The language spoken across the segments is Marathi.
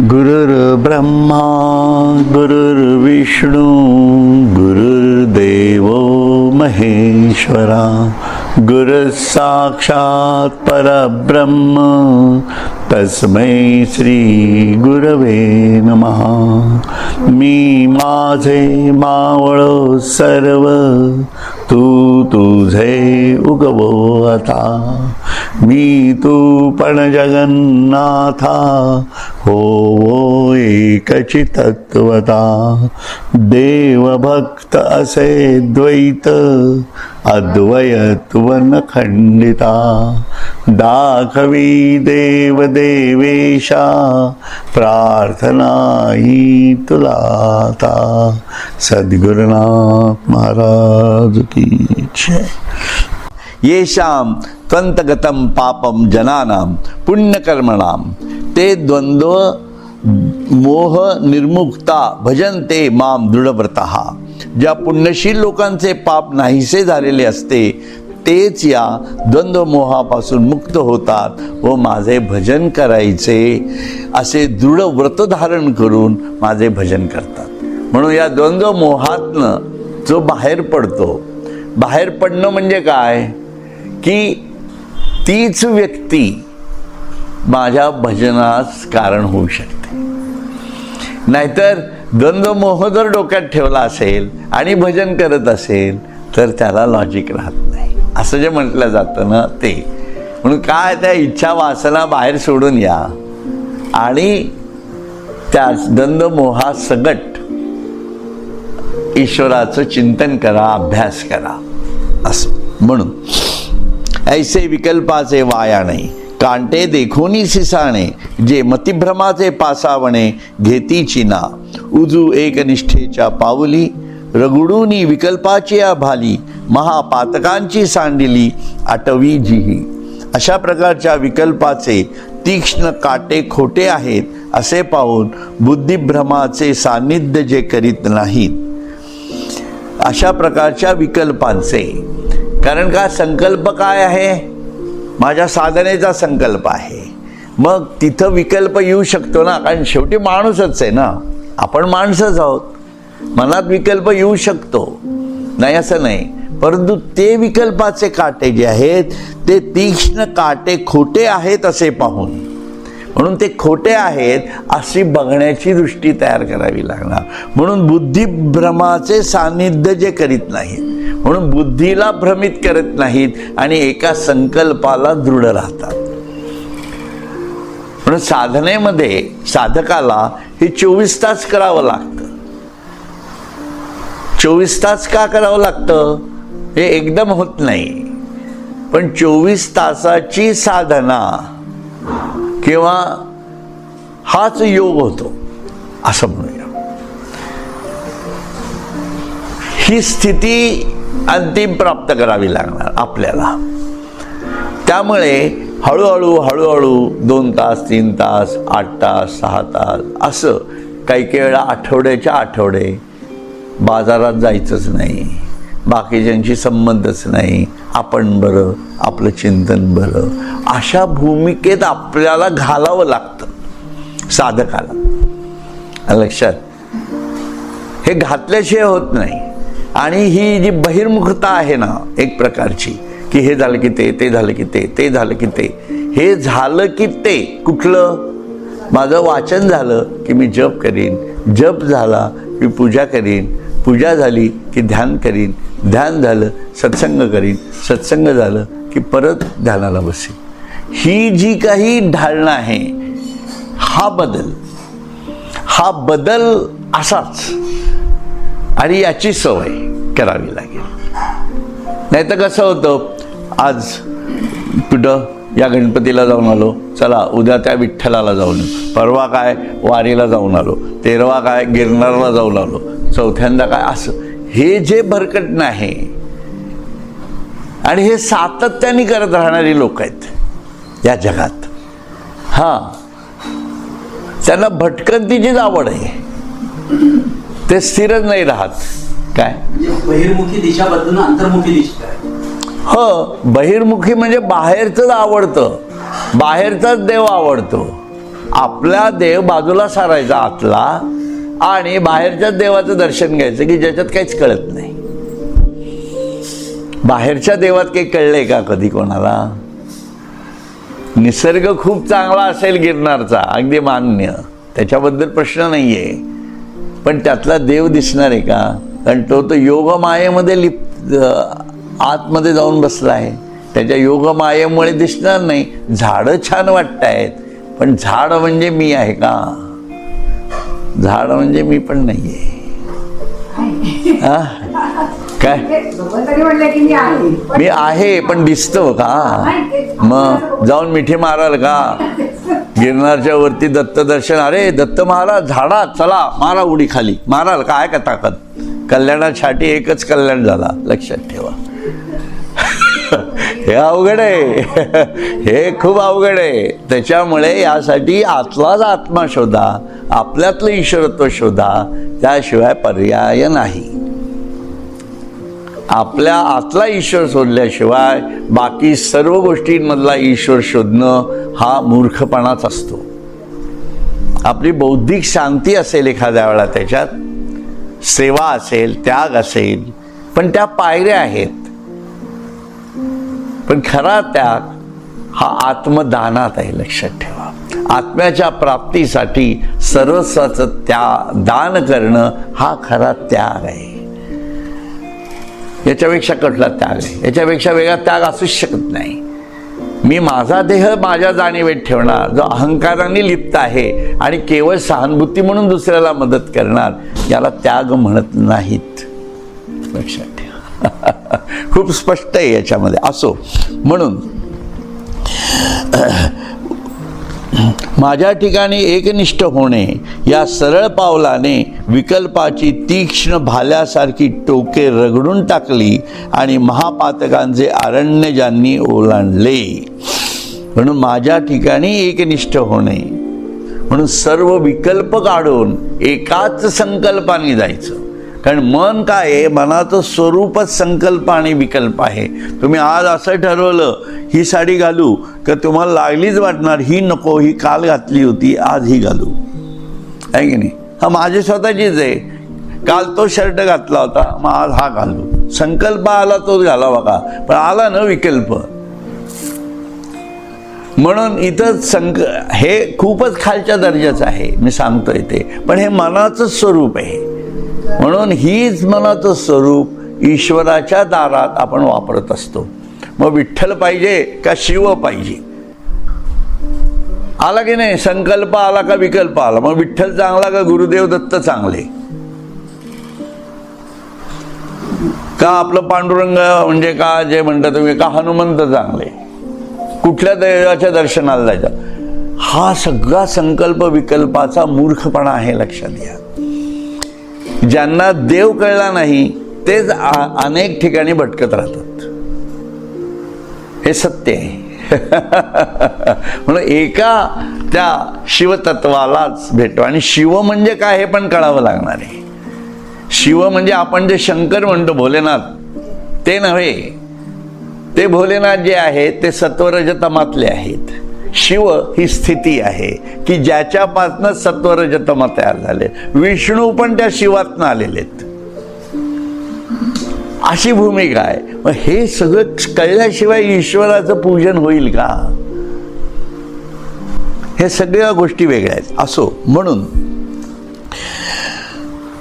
गुरुर्ब्रह्मा गुरुर्विष्णू गुरुर्देवो महेश्वरा गुरुसाक्षात् परब्रह्म तस्मै श्री गुरवे नमः। मी माझे मावळो सर्व तू तुझे उगवो आता। मी तू पण जगन्नाथा होवो एकची तत्वता। देवभक्त असे द्वैत अद्वयत्व न खंडिता। दाखवी देव देवेशा प्रार्थना ही तुला आता। सद्गुरुनाथ महाराज की जय। येषां त्वन्तगतं पापं जनानां पुण्यकर्मणां ते द्वंद्व मोह निर्मुक्ता भजन्ते माम दृढव्रतः। ज्या पुण्यशील लोकांचे पाप नाहीसे झालेले असते तेच या द्वंद्व मोहापासून मुक्त होतात व माझे भजन करायचे असे दृढ व्रत धारण करून माझे भजन करतात। म्हणून या द्वंद्व मोहातनं जो बाहेर पडतो, बाहेर पडणं म्हणजे काय की तीच व्यक्ती माझ्या भजनास कारण होऊ शकते। नाहीतर द्वंद्व मोह जर डोक्यात ठेवला असेल आणि भजन करत असेल तर त्याला लॉजिक राहत नाही, असं जे म्हटलं जातं ना ते। म्हणून काय त्या इच्छा वासना बाहेर सोडून या आणि त्या द्वंद्व मोहासगट ईश्वराचं चिंतन करा, अभ्यास करा असं। म्हणून ऐसे विकल्पाचे वायाणे कांटे देखोनी सिसाणे। जे मतिभ्रमाचे पासावणे घेती चिना। उजू एकनिष्ठेच्या पावली रगुडूनी विकल्पाची भाली। महापातकांची सांडिली आटवी जिही। अशा प्रकारच्या विकल्पाचे तीक्ष्ण काटे खोटे आहेत असे पाहून बुद्धिभ्रमाचे सान्निध्य जे करीत नाहीत अशा प्रकारच्या विकल्पांचे। कारण का संकल्प काय आहे, माझ्या साधनेचा संकल्प आहे। मग तिथं विकल्प येऊ शकतो ना, कारण शेवटी माणूसच आहे ना, आपण माणसंच आहोत। मनात विकल्प येऊ शकतो, नाही असं नाही, परंतु ते विकल्पाचे काटे जे आहेत ते तीक्ष्ण काटे खोटे आहेत असे पाहून, म्हणून ते खोटे आहेत अशी बघण्याची दृष्टी तयार करावी लागणार। म्हणून बुद्धिभ्रमाचे सान्निध्य जे करीत नाहीत, म्हणून बुद्धीला भ्रमित करत नाहीत आणि एका संकल्पाला दृढ राहतात। म्हणून साधनेमध्ये साधकाला हे 24 तास करावं लागतं। 24 तास का करावं लागतं हे एकदम होत नाही, पण 24 तासाची साधना किंवा हाच योग होतो असं म्हणूया। ही स्थिती अंतिम प्राप्त करावी लागणार आपल्याला। त्यामुळे हळूहळू हळूहळू 2 तास 3 तास 8 तास 6 तास असं काही वेळा आठवड्याच्या आठवडे बाजारात जायचंच नाही, बाकीच्यांशी संबंधच नाही, आपण बरं आपलं चिंतन बरं, अशा भूमिकेत आपल्याला घालावं लागतं साधकाला। लक्षात हे घातल्याशिवाय होत नाही। आणि ही जी बहिर्मुखता आहे ना एक प्रकारची, की हे झालं की ते झालं की ते झालं की ते, हे झालं की ते कुठलं, माझं वाचन झालं की मी जप करीन, जप झाला की पूजा करीन, पूजा झाली की ध्यान करीन, ध्यान झालं सत्संग करीन, सत्संग झालं की परत ध्यानाला बसेन। ही जी काही ढालणं आहे हा बदल असाच, आणि याची सवय करावी लागेल। नाही तर कसं होतं, आज कुठं या गणपतीला जाऊन आलो, चला उद्या त्या विठ्ठलाला जाऊन, परवा काय वारीला जाऊन आलो, तेरवा काय गिरनारला जाऊन आलो, चौथ्यांदा काय असं, हे जे भरकटणं आहे आणि हे सातत्याने करत राहणारी लोक आहेत या जगात। त्यांना भटकंतीचीच आवड आहे, ते स्थिरच नाही राहत। काय बहिर्मुखी दिशा बदलून अंतर्मुखी दिशा आहे। हो, बहिर्मुखी म्हणजे बाहेरचंच आवडतं, बाहेरचाच देव आवडतो, आपला देव बाजूला सारायचा आतला आणि बाहेरच्याच देवाचं दर्शन घ्यायचं की ज्याच्यात काहीच कळत नाही. बाहेरच्या देवात काही कळलंय का कधी कोणाला? निसर्ग खूप चांगला असेल गिरनारचा, अगदी मान्य, त्याच्याबद्दल प्रश्न नाहीये, पण त्यातला देव दिसणार आहे का? कारण तो योगमायेमध्ये आतमध्ये जाऊन बसला आहे. त्याच्या योगमायेमुळे दिसणार नाही. झाडं छान वाटतायत, पण झाड म्हणजे मी आहे का? झाड म्हणजे मी पण नाहीये. काय मी आहे पण दिसतो का? मग जाऊन मिठी माराल का? गिरनारच्या वरती दत्त दर्शन, अरे दत्त महाराज झाडात, चला मारा उडी खाली, माराल काय का ताकद? कल्याणासाठी एकच कल्याण झाला, लक्षात ठेवा. हे अवघड आहे, हे खूप अवघड आहे. त्याच्यामुळे यासाठी आतलाच आत्मा शोधा, आपल्यातलं ईश्वरत्व शोधा, त्याशिवाय पर्याय नाही. आपल्या आतला ईश्वर शोधल्याशिवाय बाकी सर्व गोष्टींमधला ईश्वर शोधणं हा मूर्खपणाच असतो. आपली बौद्धिक शांती असेल एखाद्या वेळा, त्याच्यात सेवा असेल, त्याग असेल, पण त्या पायऱ्या आहेत. पण खरा त्याग हा आत्मदानात आहे, लक्षात ठेवा. आत्म्याच्या प्राप्तीसाठी सर्वस्वाचं दान करणं हा खरा त्याग आहे. याच्यापेक्षा कुठला त्याग आहे? याच्यापेक्षा वेगळा त्याग असूच शकत नाही. मी माझा देह माझ्या जाणीवेत ठेवणार, जो अहंकाराने लिप्त आहे आणि केवळ सहानुभूती म्हणून दुसऱ्याला मदत करणार, याला त्याग म्हणत नाहीत, लक्षात ठेवा. खूप स्पष्ट आहे याच्यामध्ये. असो, म्हणून माझ्या ठिकाणी एकनिष्ठ होणे या सरळ पावलाने विकल्पाची तीक्ष्ण भाल्यासारखी टोके रगडून टाकली आणि महापातकांचे अरण्य ज्यांनी ओलांडले. म्हणून माझ्या ठिकाणी एकनिष्ठ होणे म्हणून सर्व विकल्प काढून एकाच संकल्पाने जायचं. कारण मन काय आहे? मनाचं स्वरूपच संकल्प आणि विकल्प आहे. तुम्ही आज असं ठरवलं ही साडी घालू का तुम्हाला लागलीच वाटणार ही नको, ही काल घातली होती आज ही घालू, आहे की नाही? हा माझी स्वतःचीच आहे. काल तो शर्ट घातला होता, मग आज हा घालू. संकल्प आला तोच घालावा का? पण आला ना विकल्प. म्हणून इथं हे खूपच खालच्या दर्जाचं आहे, मी सांगतोय ते. पण हे मनाचं स्वरूप आहे. म्हणून हीच मनाचं स्वरूप ईश्वराच्या दारात आपण वापरत असतो. मग विठ्ठल पाहिजे का शिव पाहिजे? आला की नाही? संकल्प आला का विकल्प आला? मग विठ्ठल चांगला का गुरुदेव दत्त चांगले? का आपलं पांडुरंग म्हणजे का जे म्हणता तुम्ही, का हनुमंत चांगले? कुठल्या देवाच्या दर्शनाला जायचं? हा सगळा संकल्प विकल्पाचा मूर्खपणा आहे, लक्षात घ्या. ज्यांना देव कळला नाही तेच अनेक ठिकाणी भटकत राहतात, हे सत्य आहे. म्हणून एका त्या शिवतत्वालाच भेटो. आणि शिव म्हणजे काय हे पण कळावं लागणार आहे. शिव म्हणजे आपण जे शंकर म्हणतो, भोलेनाथ, ते नव्हे. ते भोलेनाथ जे आहेत ते सत्वरजतमातले आहेत. शिव ही स्थिती आहे की ज्याच्यापासनं सत्वरजतम तयार झाले. विष्णू पण त्या शिवातनं आलेले आहेत, अशी भूमिका आहे. मग हे सगळं कळल्याशिवाय ईश्वराचं पूजन होईल का? हे सगळ्या गोष्टी वेगळ्या आहेत. असो, म्हणून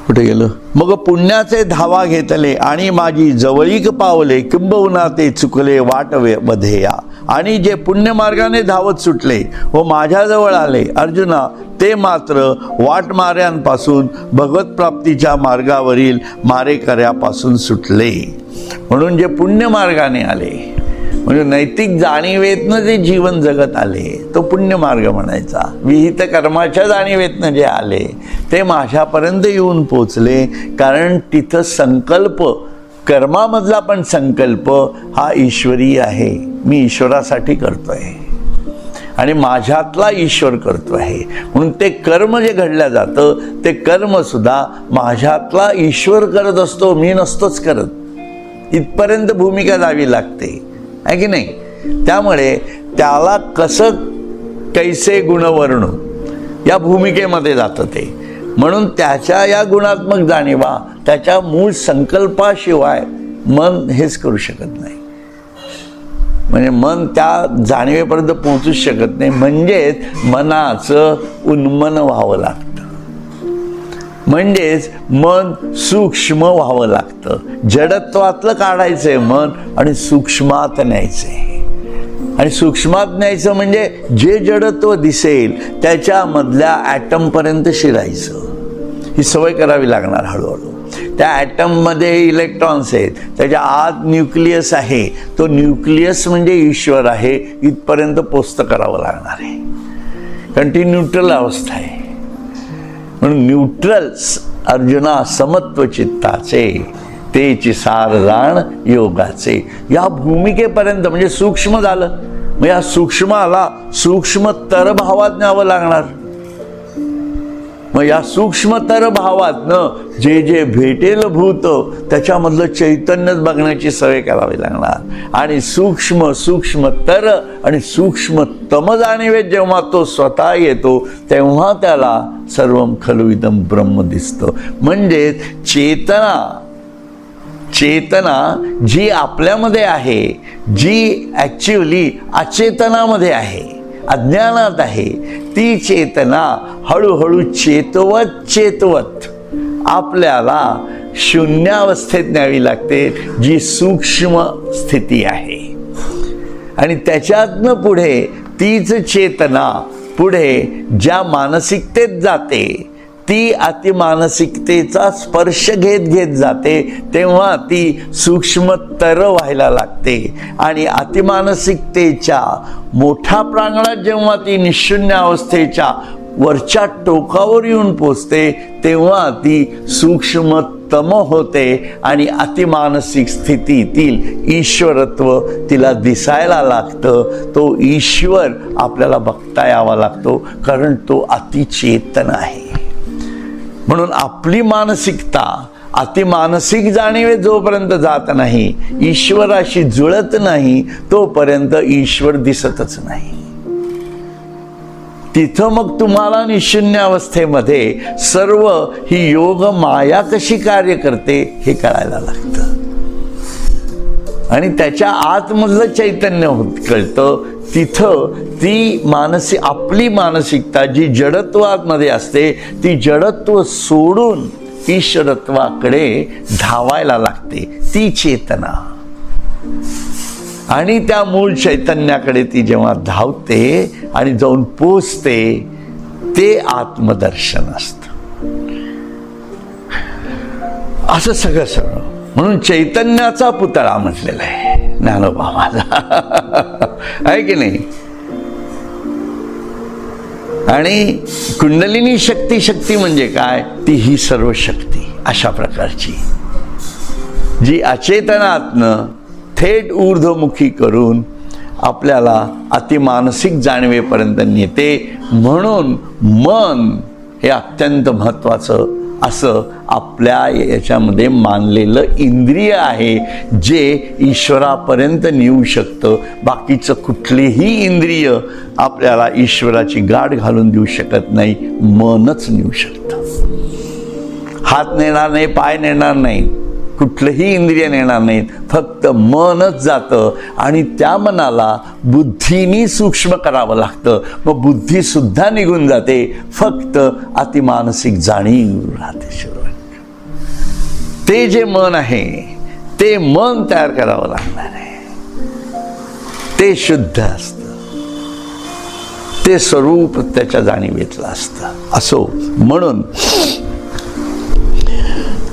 कुठे गेलो? मग पुण्याचे धावा घेतले आणि माझी जवळीक पावले, किंबहुना ते चुकले वाट बधेया. आणि जे पुण्यमार्गाने धावत सुटले व माझ्याजवळ आले अर्जुना, ते मात्र वाटमाऱ्यांपासून भगवत प्राप्तीच्या मार्गावरील मारेकऱ्यापासून सुटले. म्हणून जे पुण्यमार्गाने आले, म्हणजे नैतिक जाणीवेतनं जे जीवन जगत आले, तो पुण्यमार्ग म्हणायचा. विहित कर्माच्या जाणीवेतनं जे आले ते माझ्यापर्यंत येऊन पोचले. कारण तिथं संकल्प, कर्मामधला पण संकल्प हा ईश्वरी आहे. मी ईश्वरासाठी करतोय आणि माझ्यातला ईश्वर करतोय. म्हणून ते कर्म जे घडलं जातं ते कर्म सुद्धा माझ्यातला ईश्वर करत असतो, मी नसतोच करत. इथपर्यंत भूमिका जावी लागते, आहे की नाही? त्यामुळे त्याला कसं कैसे गुणवर्ण या भूमिकेमध्ये जातं ते. म्हणून त्याच्या या गुणात्मक जाणीवा, त्याच्या मूळ संकल्पाशिवाय मन हेच करू शकत नाही. म्हणजे मन त्या जाणीवेपर्यंत पोहोचूच शकत नाही. म्हणजेच मनाचं उन्मन व्हावं लागतं, म्हणजेच मन सूक्ष्म व्हावं लागतं. जडत्वातलं काढायचंय मन आणि सूक्ष्मात न्यायचंय. आणि सूक्ष्मात न्यायचं म्हणजे जे जडत्व दिसेल त्याच्यामधल्या ॲटमपर्यंत शिरायचं. ही सवय करावी लागणार हळूहळू. त्या ॲटममध्ये इलेक्ट्रॉन्स आहेत, त्याच्या आत न्यूक्लियस आहे, तो न्यूक्लियस म्हणजे ईश्वर आहे, इथपर्यंत पोचतं करावं लागणार आहे. कारण ती न्यूट्रल अवस्था आहे. म्हणून न्यूट्रल अर्जुना समत्व चित्ताचे, तेची सार जाण योगाचे. या भूमिकेपर्यंत म्हणजे सूक्ष्म झालं, मग या सूक्ष्माला सूक्ष्मतर भावात न्यावं लागणार. मग या सूक्ष्मतर भावातनं जे जे भेटेल भूत त्याच्यामधलं चैतन्यच बघण्याची सवय करावी लागणार. आणि सूक्ष्मतर आणि सूक्ष्मतम जाणीवेत जेव्हा तो स्वतः येतो तेव्हा त्याला सर्वं खलु इदं ब्रह्म दिसतं. म्हणजे चेतना जी आपल्यामध्ये आहे, जी ॲक्च्युअली अचेतनामध्ये आहे, अज्ञानात आहे, ती चेतना हळूहळू चेतवत आपल्याला शून्यावस्थेत न्यावी लागते, जी सूक्ष्म स्थिती आहे. आणि त्याच्यातनं पुढे तीच चेतना पुढे ज्या मानसिकतेत जाते, ती अतिमानसिकतेचा स्पर्श घेत जाते, तेव्हा ती सूक्ष्मतर व्हायला लागते. आणि अतिमानसिकतेच्या मोठ्या प्रांगणात जेव्हा ती निशून्य अवस्थेच्या वरच्या टोकावर येऊन पोचते तेव्हा ती सूक्ष्मतम होते. आणि अतिमानसिक स्थितीतील ईश्वरत्व तिला दिसायला लागतं. तो ईश्वर आपल्याला बघता यावा लागतो, कारण तो अतिचेतन आहे. म्हणून आपली मानसिकता अतिमानसिक जाणीवे जोपर्यंत जात नाही, ईश्वराशी जुळत नाही, तोपर्यंत ईश्वर दिसतच नाही. तिथं मग तुम्हाला निशून्य अवस्थेमध्ये सर्व ही योग माया कशी कार्य करते हे कळायला लागतं. आणि त्याच्या आतमधलं चैतन्य कळतं. तिथं ती आपली मानसिकता जी जडत्वामध्ये असते, ती जडत्व सोडून ईश्वरत्वाकडे धावायला लागते, ती चेतना. आणि त्या मूळ चैतन्याकडे ती जेव्हा धावते आणि जाऊन पोचते, ते आत्मदर्शन असतं. असं सगळं म्हणून चैतन्याचा पुतळा म्हटलेला आहे ज्ञानोबा माझा, आहे की नाही. आणि कुंडलिनी शक्ती म्हणजे काय, ती ही सर्व शक्ती अशा प्रकारची जी अचेतनातनं थेट ऊर्ध्वमुखी करून आपल्याला अतिमानसिक जाणीवेपर्यंत नेते. म्हणून मन हे अत्यंत महत्त्वाचं असं आपल्या याच्यामध्ये मानलेलं इंद्रिय आहे, जे ईश्वरापर्यंत नेऊ शकतं. बाकीचं कुठलेही इंद्रिय आपल्याला ईश्वराची गाठ घालून देऊ शकत नाही, मनच नेऊ शकतं. हात नेणार नाही, पाय नेणार नाही, कुठलंही इंद्रिय नेणार नाहीत, फक्त मनच जातं. आणि त्या मनाला बुद्धीनी सूक्ष्म करावं लागतं. मग बुद्धी सुद्धा निघून जाते, फक्त अतिमानसिक जाणीव राहते शिल्लक. ते जे मन आहे ते मन तयार करावं लागणार आहे. ते शुद्ध असतं, ते स्वरूप त्याच्या जाणीवेतलं असतं. असो म्हणून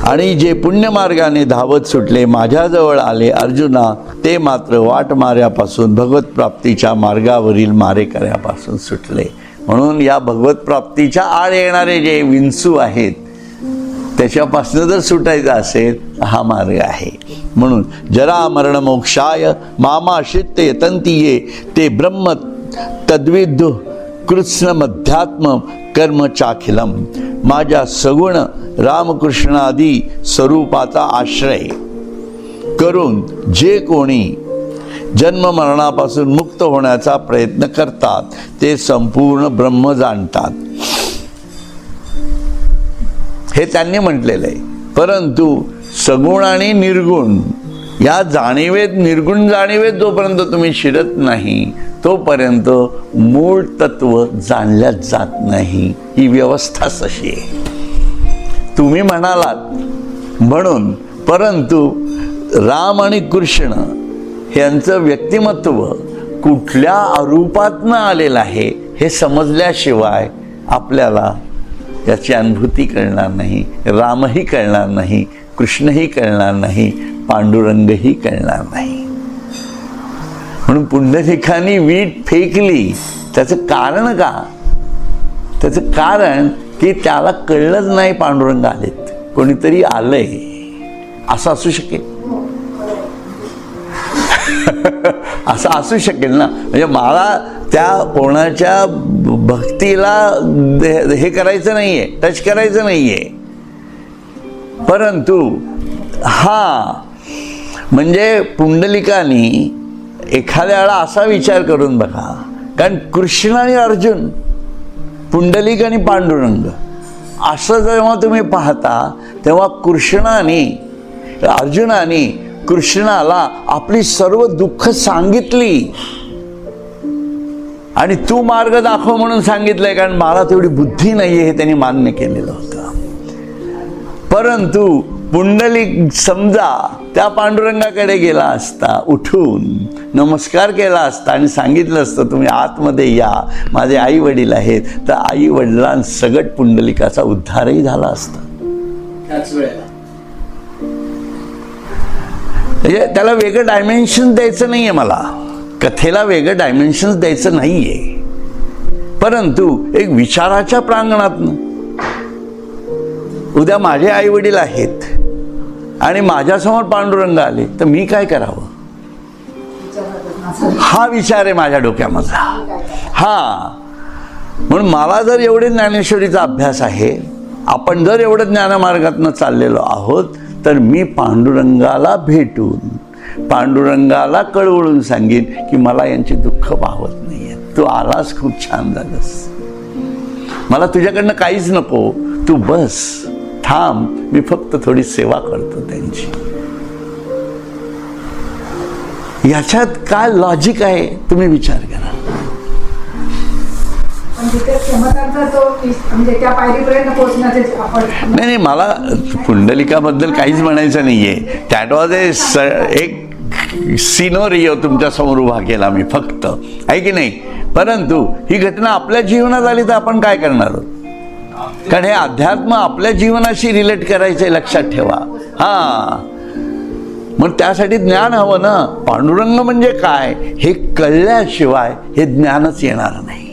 आणि जे पुण्यमार्गाने धावत सुटले माझ्याजवळ आले अर्जुना, ते मात्र वाट मार्यापासून भगवत प्राप्तीच्या मार्गावरील मारेकऱ्यापासून सुटले. म्हणून या भगवत प्राप्तीच्या आड येणारे जे विंचू आहेत त्याच्यापासून जर सुटायचं असेल हा मार्ग आहे. म्हणून जरा मरण मोक्षाय मामाश्रित्य यतन्ति ये ते ब्रह्म तद्विदु कृत्स्न मध्यात्म कर्म चाखिलम. माझ्या सगुण रामकृष्णादी स्वरूपाचा आश्रय करून जे कोणी जन्म मरणापासून मुक्त होण्याचा प्रयत्न करतात ते संपूर्ण ब्रह्म जाणतात. हे त्यांनी म्हटलेलं आहे. परंतु सगुण आणि निर्गुण या जाणीवेत, निर्गुण जाणीवेत जोपर्यंत तुम्ही शिरत नाही तोपर्यंत मूळ तत्व जाणल्याच जात नाही. ही व्यवस्थाच अशी आहे. तुम्ही म्हणालात म्हणून, परंतु राम आणि कृष्ण यांचं व्यक्तिमत्व कुठल्या अरूपातनं आलेलं आहे हे समजल्याशिवाय आपल्याला याची अनुभूती कळणार नाही. रामही कळणार नाही, कृष्णही कळणार नाही, पांडुरंगही कळणार नाही. म्हणून पुंडलिकाने वीट फेकली. त्याचं कारण का? त्याचं कारण की त्याला कळलंच नाही पांडुरंग आलेत, कोणीतरी आलंय असं असू शकेल. असं असू शकेल ना. म्हणजे मला त्या कोणाच्या भक्तीला हे करायचं नाहीये, टच करायचं नाहीये. परंतु म्हणजे पुंडलिकाने एखाद्या वेळा असा विचार करून बघा, कारण कृष्ण आणि अर्जुन, पुंडलिक आणि पांडुरंग असं जेव्हा तुम्ही पाहता तेव्हा अर्जुनाने कृष्णाला आपली सर्व दुःख सांगितली आणि तू मार्ग दाखव म्हणून सांगितलंय, कारण मला तेवढी बुद्धी नाहीये हे त्यांनी मान्य केलेलं होतं. परंतु पुंडलिक समजा त्या पांडुरंगाकडे गेला असता, उठून नमस्कार केला असता आणि सांगितलं असतं तुम्ही आतमध्ये या, माझे आई वडील आहेत, तर आई वडिलांसकट पुंडलिकाचा उद्धारही झाला असता. त्याच वेळेला म्हणजे त्याला वेगळं डायमेन्शन द्यायचं नाहीये, मला कथेला वेगळं डायमेन्शन द्यायचं नाहीये. परंतु एक विचाराच्या प्रांगणातनं उद्या माझे आई वडील आहेत आणि माझ्यासमोर पांडुरंग आले तर मी काय करावं, हा विचार आहे माझ्या डोक्यामधला. म्हणून मला जर एवढे ज्ञानेश्वरीचा अभ्यास आहे, आपण जर एवढं ज्ञानमार्गातनं चाललेलो आहोत, तर मी पांडुरंगाला भेटून पांडुरंगाला कळवळून सांगेन की मला यांचे दुःख पाहत नाहीये, तू आलास खूप छान झालंस, मला तुझ्याकडनं काहीच नको, तू बस थांब, मी फक्त थोडी सेवा करतो त्यांची. याच्यात काय लॉजिक आहे तुम्ही विचार करा. नाही, मला पुंडलिकाबद्दल काहीच म्हणायचं नाहीये. दॅट वॉज एक सिनोरिओ तुमच्या समोर उभा केला मी फक्त, आहे की नाही. परंतु ही घटना आपल्या जीवनात आली तर आपण काय करणार आहोत, कारण हे अध्यात्म आपल्या जीवनाशी रिलेट करायचंय, लक्षात ठेवा. मग त्यासाठी ज्ञान हवं ना. पांडुरंग म्हणजे काय हे कळल्याशिवाय हे ज्ञानच येणार नाही.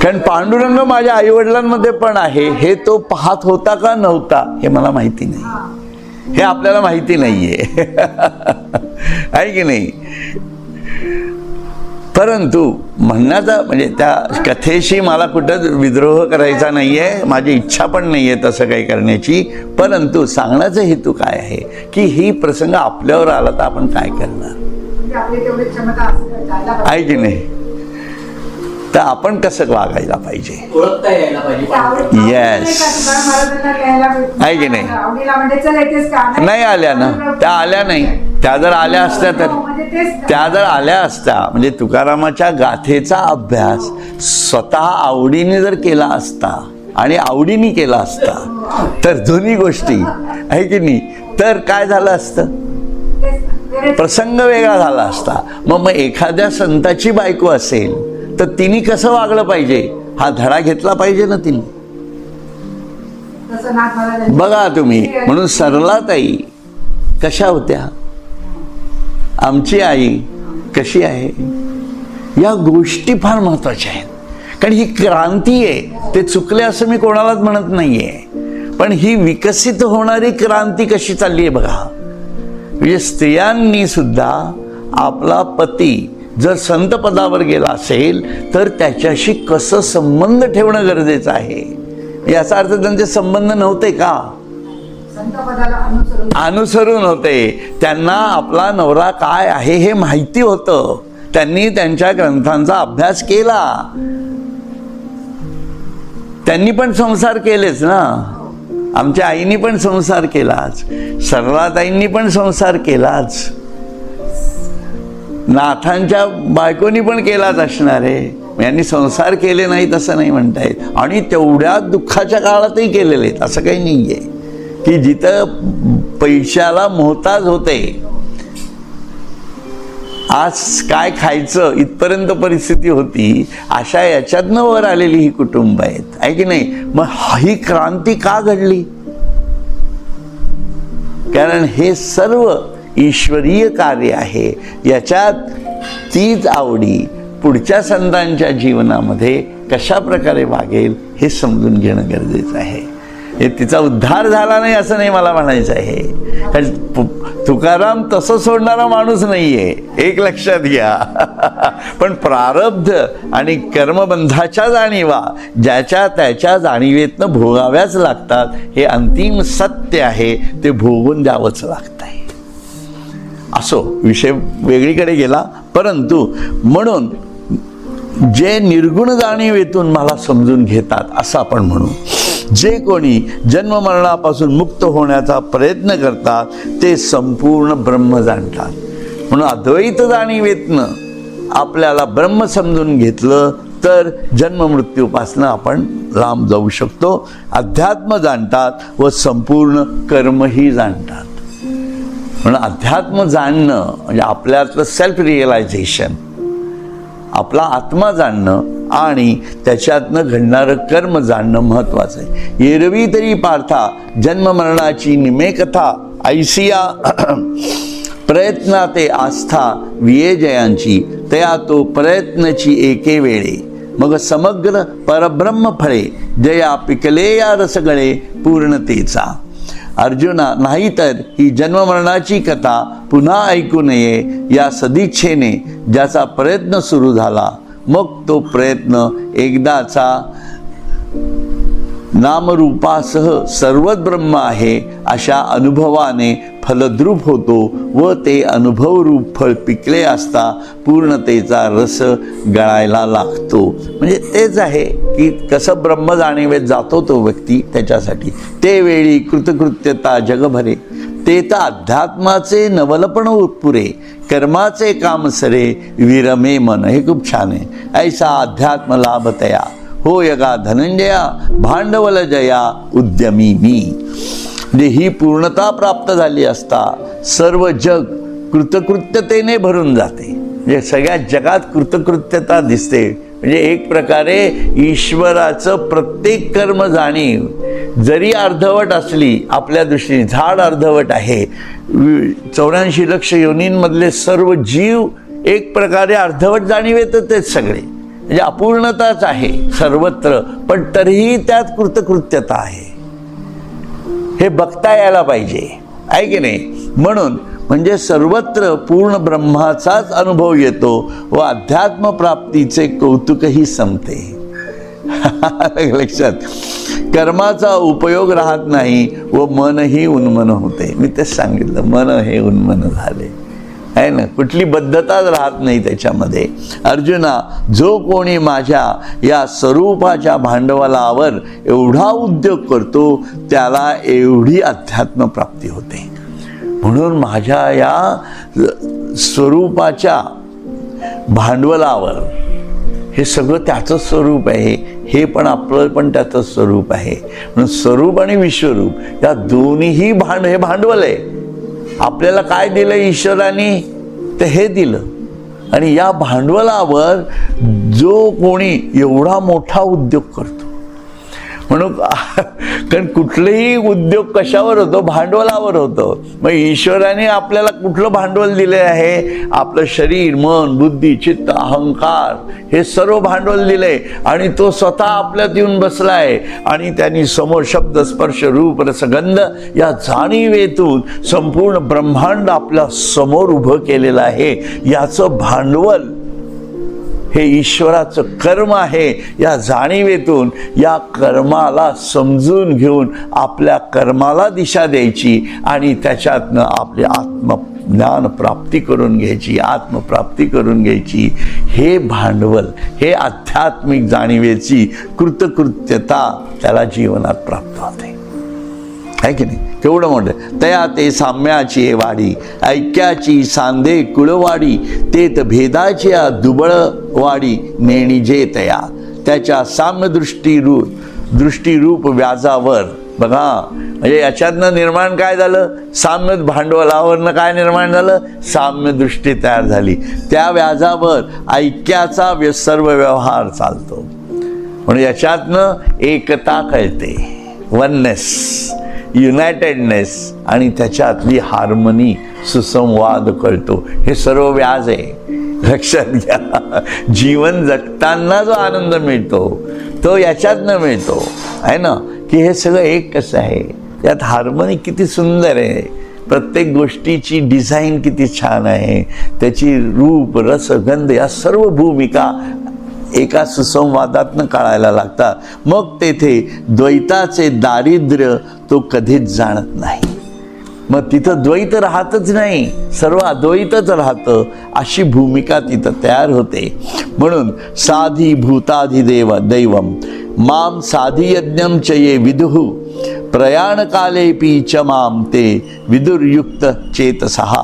कारण पांडुरंग माझ्या आईवडिलांमध्ये पण आहे, हे तो पाहत होता का नव्हता हे मला माहिती नाही, हे आपल्याला माहिती नाहीये, आहे की नाही. परंतु म्हणण्याचा म्हणजे त्या कथेशी मला कुठं विद्रोह करायचा नाहीये, माझी इच्छा पण नाहीये तसं काही करण्याची. परंतु सांगण्याचा हेतू काय आहे की ही प्रसंग आपल्यावर आला तर आपण काय करणार, आहे की नाही. तर आपण कसं वागायला पाहिजे, ओळखता यायला पाहिजे. येस, आहे की नाही. नाही आल्या ना, त्या आल्या नाही. त्या जर आल्या असत्या म्हणजे तुकारामाच्या गाथेचा अभ्यास स्वतः आवडीने जर केला असता आणि आवडीने केला असता तर दोन्ही गोष्टी, आहे की नाही, तर काय झालं असतं, प्रसंग वेगळा झाला असता. मग एखाद्या संताची बायको असेल तर तिने कसं वागलं पाहिजे हा धडा घेतला पाहिजे ना तिने. बघा तुम्ही, म्हणून सरलाताई कशा होत्या, आमची आई कशी आहे, या गोष्टी फार महत्वाच्या आहेत. कारण ही क्रांती आहे, ते चुकले असं मी कोणालाच म्हणत नाहीये, पण ही विकसित होणारी क्रांती कशी चालली आहे बघा. म्हणजे स्त्रियांनी सुद्धा आपला पती जर संत पदावर गेला असेल तर त्याच्याशी कसं संबंध ठेवणं गरजेचं आहे. याचा अर्थ त्यांचे संबंध नव्हते का, अनुसरून होते. त्यांना आपला नवरा काय आहे हे माहिती होतं, त्यांनी त्यांच्या ग्रंथांचा अभ्यास केला. त्यांनी पण संसार केलेच ना. आमच्या आईनी पण संसार केलाच, सरलाताईंनी पण संसार केलाच, नाथांच्या बायकोनी पण केलाच असणार आहे. यांनी संसार केले नाहीत असं नाही म्हणता येत. आणि तेवढ्या दुःखाच्या काळातही केलेले आहेत असं काही नाही आहे की जिथं पैशाला मोहताज होते, आज काय खायचं इथपर्यंत परिस्थिती होती, अशा याच्यातनं वर आलेली ही कुटुंब आहेत, आहे की नाही. मग ही क्रांती का घडली? कारण हे सर्व ईश्वरीय कार्य आहे. याच्यात तीच आवडी पुढच्या संतांच्या जीवनामध्ये कशा प्रकारे वागेल हे समजून घेणं गरजेचं आहे. हे तिचा उद्धार झाला नाही असं नाही मला म्हणायचं आहे. कारण तुकाराम तसं सोडणारा माणूस नाहीये, एक लक्षात घ्या. पण प्रारब्ध आणि कर्मबंधाच्या जाणीवा ज्याच्या त्याच्या जाणीवेतनं भोगाव्याच लागतात, हे अंतिम सत्य आहे, ते भोगून द्यावंच लागतंय. असो, विषय वेगळीकडे गेला. परंतु म्हणून जे निर्गुण जाणीवेतून मला समजून घेतात असं आपण म्हणू. जे कोणी जन्ममरणापासून मुक्त होण्याचा प्रयत्न करतात ते संपूर्ण ब्रह्म जाणतात. म्हणून अद्वैत जाणीवेतनं आपल्याला ब्रह्म समजून घेतलं तर जन्ममृत्यूपासून आपण लांब जाऊ शकतो. अध्यात्म जाणतात व संपूर्ण कर्मही जाणतात. म्हणून अध्यात्म जाणणं म्हणजे आपल्यातलं सेल्फ रिअलायझेशन, आपला आत्मा जाणणं आणि त्याच्यातनं घडणारं कर्म जाणणं महत्वाचं आहे. एरवी तरी पार्था जन्ममरणाची निमे कथा ऐसिया प्रयत्ना ते आस्था विये तया तो प्रयत्नची एके वेळे मग समग्र परब्रह्म फळे जया पिकले या रसगळे पूर्णतेचा. अर्जुना, नाहीतर ही जन्ममरणाची कथा पुन्हा ऐकू नये या सदिच्छेने ज्याचा प्रयत्न सुरू झाला, मग तो प्रयत्न एकदाचा नामरूपासह सर्वच ब्रह्म आहे अशा अनुभवाने फलद्रूप होतो व ते अनुभवरूप फळ पिकले असता पूर्णतेचा रस गळायला लागतो. म्हणजे तेच आहे की कसं ब्रह्म जाणीवेत जातो तो व्यक्ती, त्याच्यासाठी ते वेळी कृतकृत्यता जगभरे, ते तर अध्यात्माचे नवलपण पुरे, कर्माचे काम सरे विरमे मन. हे खूप छान आहे. ऐसा अध्यात्म लाभतया हो यगा धनंजया भांडवल जया उद्यमी मी. म्हणजे ही पूर्णता प्राप्त झाली असता सर्व जग कृतकृत्यतेने भरून जाते. म्हणजे सगळ्या जगात कृतकृत्यता दिसते. म्हणजे एक प्रकारे ईश्वराचं प्रत्येक कर्म जाणीव जरी अर्धवट असली, आपल्या दृष्टीने झाड अर्धवट आहे, 84 लक्ष योनींमधले सर्व जीव एक प्रकारे अर्धवट जाणीवेतच आहेत सगळे. म्हणजे अपूर्णताच आहे सर्वत्र, पण तरीही त्यात कृतकृत्यता आहे. हे बघता यायला पाहिजे, आहे की नाही. म्हणून म्हणजे सर्वत्र पूर्ण ब्रह्माचाच अनुभव येतो व अध्यात्म प्राप्तीचे कौतुकही संपते. लक्षात, कर्माचा उपयोग राहत नाही व मनही उन्मन होते. मी तेच सांगितलं, मन हे उन्मन झाले आहे ना, कुठली बद्धताच राहत नाही त्याच्यामध्ये. अर्जुना, जो कोणी माझ्या या स्वरूपाच्या भांडवलावर एवढा उद्योग करतो त्याला एवढी अध्यात्म प्राप्ती होते. म्हणून माझ्या या स्वरूपाच्या भांडवलावर हे सगळं त्याचं स्वरूप आहे, हे पण आपलं पण त्याचं स्वरूप आहे. म्हणून स्वरूप आणि विश्वरूप या दोन्हीही हे भांडवल आहे. आपल्याला काय दिलं ईश्वराने, तर हे दिलं. आणि या भांडवलावर जो कोणी एवढा मोठा उद्योग करतो, म्हणून कारण कुठलेही उद्योग कशावर होतो, भांडवलावर होतो. मग ईश्वराने आपल्याला कुठलं भांडवल दिले आहे, आपलं शरीर, मन, बुद्धी, चित्त, अहंकार हे सर्व भांडवल दिले. आणि तो स्वतः आपल्यात येऊन बसलाय आणि त्यांनी समोर शब्द, स्पर्श, रूप, रसगंध या जाणीवेतून संपूर्ण ब्रह्मांड आपल्या समोर उभं केलेलं आहे. याचं भांडवल हे ईश्वराचं कर्म आहे. या जाणीवेतून या कर्माला समजून घेऊन आपल्या कर्माला दिशा द्यायची आणि त्याच्यातनं आपली ज्ञान प्राप्ती करून घ्यायची, आत्मप्राप्ती करून घ्यायची, हे भांडवल, हे आध्यात्मिक जाणीवेची कृतकृत्यता त्याला जीवनात प्राप्त होते. आहे की नाही? केवढं मोठं. तया ते साम्याची वाडी, ऐक्याची सांधे कुळवाडी, तेत भेदाची दुबळवाडी नेणी जे तया. त्याच्या साम्य दृष्टीरूप व्याजावर बघा, म्हणजे याच्यातनं निर्माण काय झालं? साम्य भांडवलावरनं काय निर्माण झालं? साम्य दृष्टी तयार झाली. त्या व्याजावर ऐक्याचा सर्व व्यवहार चालतो. म्हणून याच्यातनं एकता कळते, वननेस, युनायटेडनेस, आणि त्याच्यातली हार्मनी, सुसंवाद कळतो. हे सर्व व्याज आहे. लक्षात घ्या, जीवन जगताना जो आनंद मिळतो तो याच्यातनं मिळतो, आहे ना? की हे सगळं एक कसं आहे, त्यात हार्मनी किती सुंदर आहे, प्रत्येक गोष्टीची डिझाईन किती छान आहे, त्याची रूप, रस, गंध या सर्व भूमिका एका सुसंवादातनं कळायला लागतात. मग तेथे द्वैताचे दारिद्र्य तो कधीच जाणत नाही. मग तिथं द्वैत राहतच नाही, सर्व अद्वैतच राहतं, अशी भूमिका तिथं तयार होते. म्हणून साधी भूताधिदेव दैवम माम साधी यज्ञम च ये विदुः प्रयाणकालेपि च माम ते विदुर्युक्त चेतसः.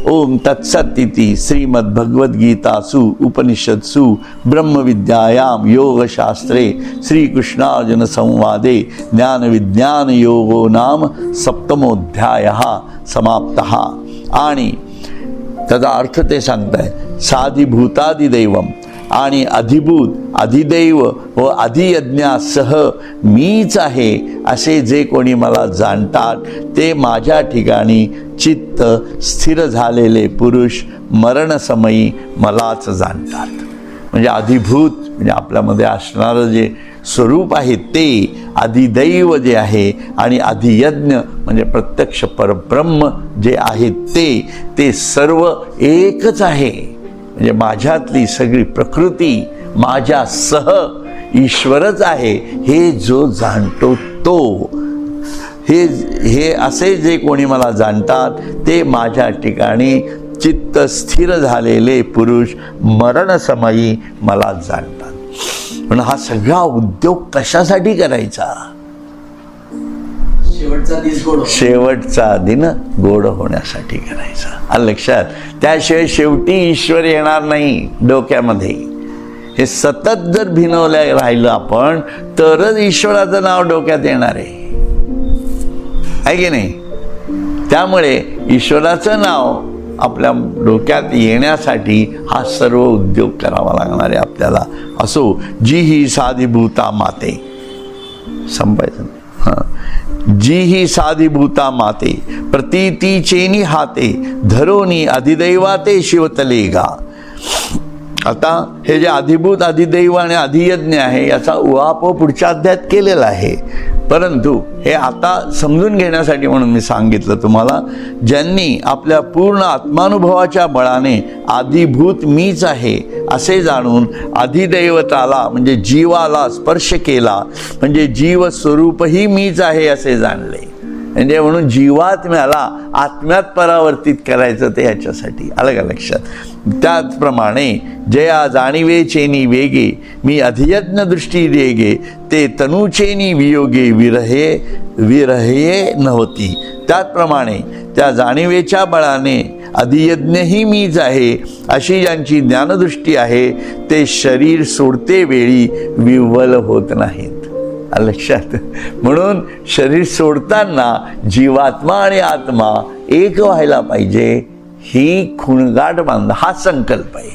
ओम तत्सत् इति श्रीमद्भगवद्गीतासु उपनिषत्सु ब्रह्मविद्यायां योगशास्त्रे श्रीकृष्णार्जुन संवादे ज्ञानविज्ञान योगो नाम सप्तमोऽध्यायः समाप्तः. आणि त्याचा अर्थ ते सांगताय, साधिभूतादिदैवम आणि अधिभूत, अधिदैव व अधियज्ञासह मीच आहे असे जे कोणी मला जाणतात ते माझ्या ठिकाणी चित्त स्थिर झालेले पुरुष मरणसमयी मलाच जाणतात. म्हणजे अधिभूत म्हणजे आपल्यामध्ये असणारं जे स्वरूप आहे ते, अधिदैव जे आहे, आणि अधियज्ञ म्हणजे प्रत्यक्ष परब्रह्म जे आहे ते सर्व एकच आहे. म्हणजे माझ्यातली सगळी प्रकृती माझ्यासह ईश्वरच आहे, हे जो जाणतो तो, हे असे जे कोणी मला जाणतात ते माझ्या ठिकाणी चित्त स्थिर झालेले पुरुष मरणसमयी मला जाणतात. पण हा सगळा उद्योग कशासाठी करायचा? शेवटचा दिन गोड होण्यासाठी करायचा. आलं लक्षात? त्याशिवाय शेवटी ईश्वर येणार नाही डोक्यामध्ये. हे सतत जर भिनवल्या राहिलं आपण तरच ईश्वराचं नाव डोक्यात येणार आहे की नाही? त्यामुळे ईश्वराचं नाव आपल्या डोक्यात येण्यासाठी हा सर्व उद्योग करावा लागणार आहे आपल्याला. असो जी ही साधिभूता माते, संपायचं नाही. जी ही साधिभूता माते प्रतीतीचेनी हाते धरोनी अधिदैवाते शिवतलेगा. आता हे जे अधिभूत, अधिदैव आणि अधियज्ञ आहे याचा उहापोह पुढच्या अध्यायात केलेला आहे, परंतु हे आता समजून घेण्यासाठी म्हणून मी सांगितलं तुम्हाला. ज्यांनी आपल्या पूर्ण आत्मानुभवाच्या बळाने अधिभूत मीच आहे असे जाणून अधिदैवताला म्हणजे जीवाला स्पर्श केला, म्हणजे जीवस्वरूपही मीच आहे असे जाणले. म्हणजे म्हणून जीवात्म्याला आत्म्यात परावर्तित करायचं ते ह्याच्यासाठी. आलं का लक्षात? त्याचप्रमाणे जया जाणीवेचेनी वेगे मी अधियज्ञ दृष्टी रेगे ते तनुचेनी वियोगे विरहे नव्हती. त्याचप्रमाणे त्या जाणीवेच्या बळाने अधियज्ञही मीच आहे अशी ज्यांची ज्ञानदृष्टी आहे ते शरीर सोडते वेळी विव्वल होत नाहीत. लक्षात? म्हणून शरीर सोडताना जीवात्मा आणि आत्मा एक व्हायला पाहिजे, ही खुणगाठ बांधा, हा संकल्प आहे.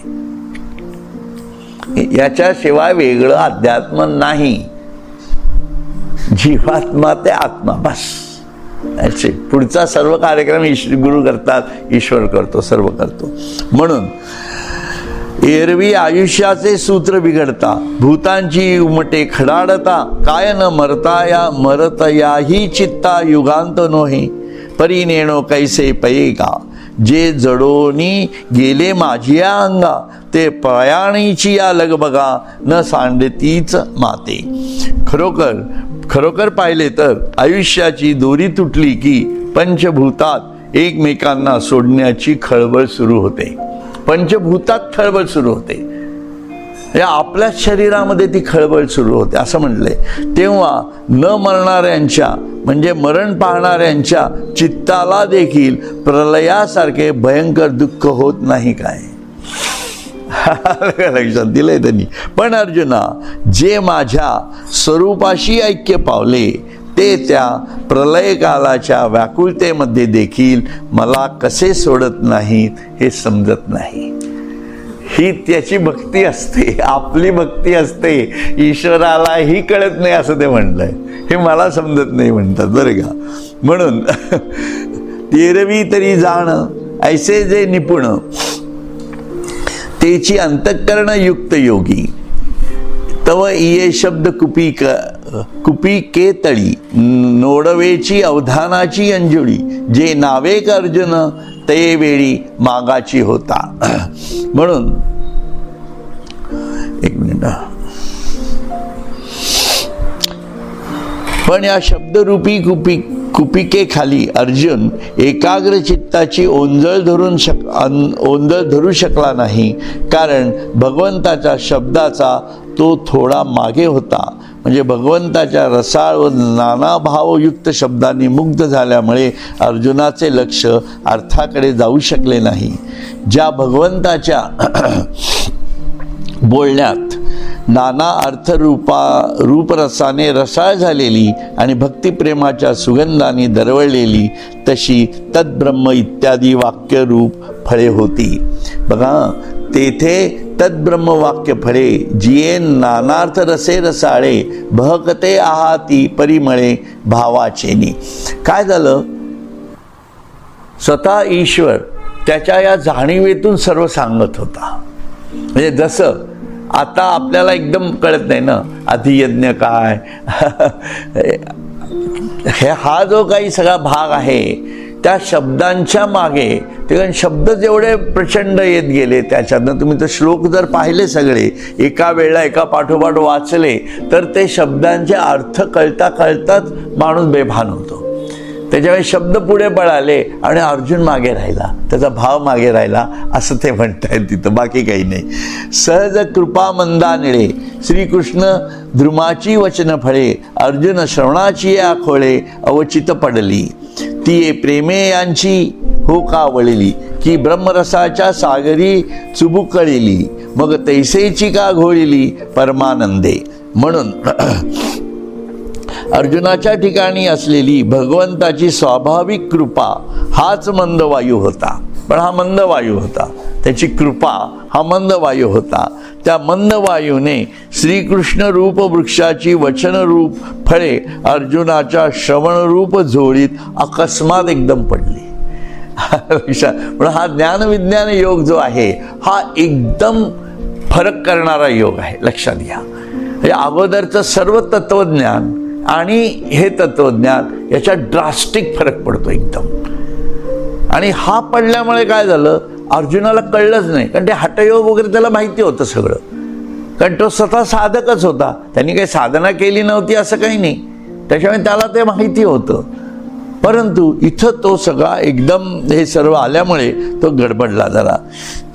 याच्याशिवाय वेगळं अध्यात्म नाही. जीवात्मा ते आत्मा, बस. पुढचा सर्व कार्यक्रम गुरु करतात, ईश्वर करतो, सर्व करतो. म्हणून एरवी आयुष्याचे सूत्र बिघडता, भूतांची उमटे खडाडता, काय न मरतयाही चित्ता युगांत नोहे, परी नेणो कैसे पयेगा, जे जडोनी गेले माझिया अंगा, ते प्रयाणीची या लगबगा न सांडतीच माते. खरोखर पाहिले तर आयुष्याची दोरी तुटली की पंचभूतात एकमेकांना सोडण्याची खळबळ सुरू होते. पंचभूतात खळबळ सुरू होते. या आपल्याच शरीरामध्ये ती खळबळ सुरू होते असं म्हटलंय. तेव्हा न मरणाऱ्यांच्या म्हणजे मरण पाहणाऱ्यांच्या चित्ताला देखील प्रलयासारखे भयंकर दुःख होत नाही काय? लक्षात दिलंय त्यांनी. पण अर्जुना, जे माझ्या स्वरूपाशी ऐक्य पावले ते त्या प्रलयकालाच्या व्याकुळतेमध्ये देखील मला कसे सोडत नाहीत हे समजत नाही. ही त्याची भक्ती असते, आपली भक्ती असते. ईश्वरालाही कळत नाही असं ते म्हणलंय. हे मला समजत नाही म्हणतात बरं का. म्हणून तेरवी तरी जाण ऐसे जे निपुण तेची अंतःकरण युक्त योगी तव इये शब्द कुपी के तळी नोडवेची अवधानाची अंजुळी जे नावेक अर्जुन ते वेळी मागाची होता. म्हणून एक मिनिट. पण या शब्दरूपी कुपिकेखाली अर्जुन एकाग्र चित्ताची ओंजळ धरू शकला नाही. कारण भगवंताच्या शब्दाचा तो थोडा मागे होता. म्हणजे भगवंताच्या रसाळ व नाना भावयुक्त शब्दांनी मुग्ध झाल्यामुळे अर्जुनाचे लक्ष अर्थाकडे जाऊ शकले नाही. ज्या भगवंताच्या बोलण्यात नाना रूपरसाने रसाळ झालेली आणि भक्तिप्रेमाच्या सुगंधाने दरवळलेली तशी तद्ब्रह्म इत्यादी वाक्यरूप फळे होती. बघा, तेथे तद्ब्रह्म वाक्य फळे जिये नानार्थ रसे रसाळे बहकते आहाती परिमळे भावाचेनी. काय झालं? स्वतः ईश्वर त्याच्या या जाणीवेतून सर्व सांगत होता. म्हणजे जसं आता आपल्याला एकदम कळत नाही ना अधियज्ञ काय हा जो काही सगळा भाग आहे त्या शब्दांच्या मागे ते शब्द जेवढे प्रचंड येत गेले त्याच्यातनं तुम्ही तर श्लोक जर पाहिले सगळे एका वेळेला एका पाठोपाठ वाचले तर ते शब्दांचे अर्थ कळता कळताच माणूस बेभान होतो. त्याच्यामुळे शब्द पुढे पळाले आणि अर्जुन मागे राहिला, त्याचा भाव मागे राहिला असं ते म्हणतायत तिथं, बाकी काही नाही. सहज कृपा मंदा निळे श्रीकृष्ण ध्रुमाची वचन फळे अर्जुन श्रवणाची आखोळे अवचित पडली. ती प्रेमे यांची हो का वळली की ब्रह्मरसाच्या सागरी चुबुकळली मग तैसेची का घोळली परमानंदे. म्हणून अर्जुनाच्या ठिकाणी असलेली भगवंताची स्वाभाविक कृपा हाच मंदवायू होता. पण हा मंदवायू होता, त्याची कृपा हा मंदवायू होता. त्या मंदवायूने श्रीकृष्ण रूप वृक्षाची वचनरूप फळे अर्जुनाच्या श्रवणरूप झोळीत अकस्मात एकदम पडली. पण हा ज्ञानविज्ञान योग जो आहे हा एकदम फरक करणारा योग आहे, लक्षात घ्या. हे अगोदरचं सर्व तत्वज्ञान आणि हे तत्वज्ञान याच्यात ड्रास्टिक फरक पडतो एकदम. आणि हा पडल्यामुळे काय झालं, अर्जुनाला कळलंच नाही. कारण ते हठयोग वगैरे त्याला माहिती होतं सगळं, कारण तो स्वतः साधकच होता, त्यांनी काही साधना केली नव्हती असं काही नाही, त्याच्यामुळे त्याला ते माहिती होतं. परंतु इथं तो सगळा एकदम हे सर्व आल्यामुळे तो गडबडला जरा.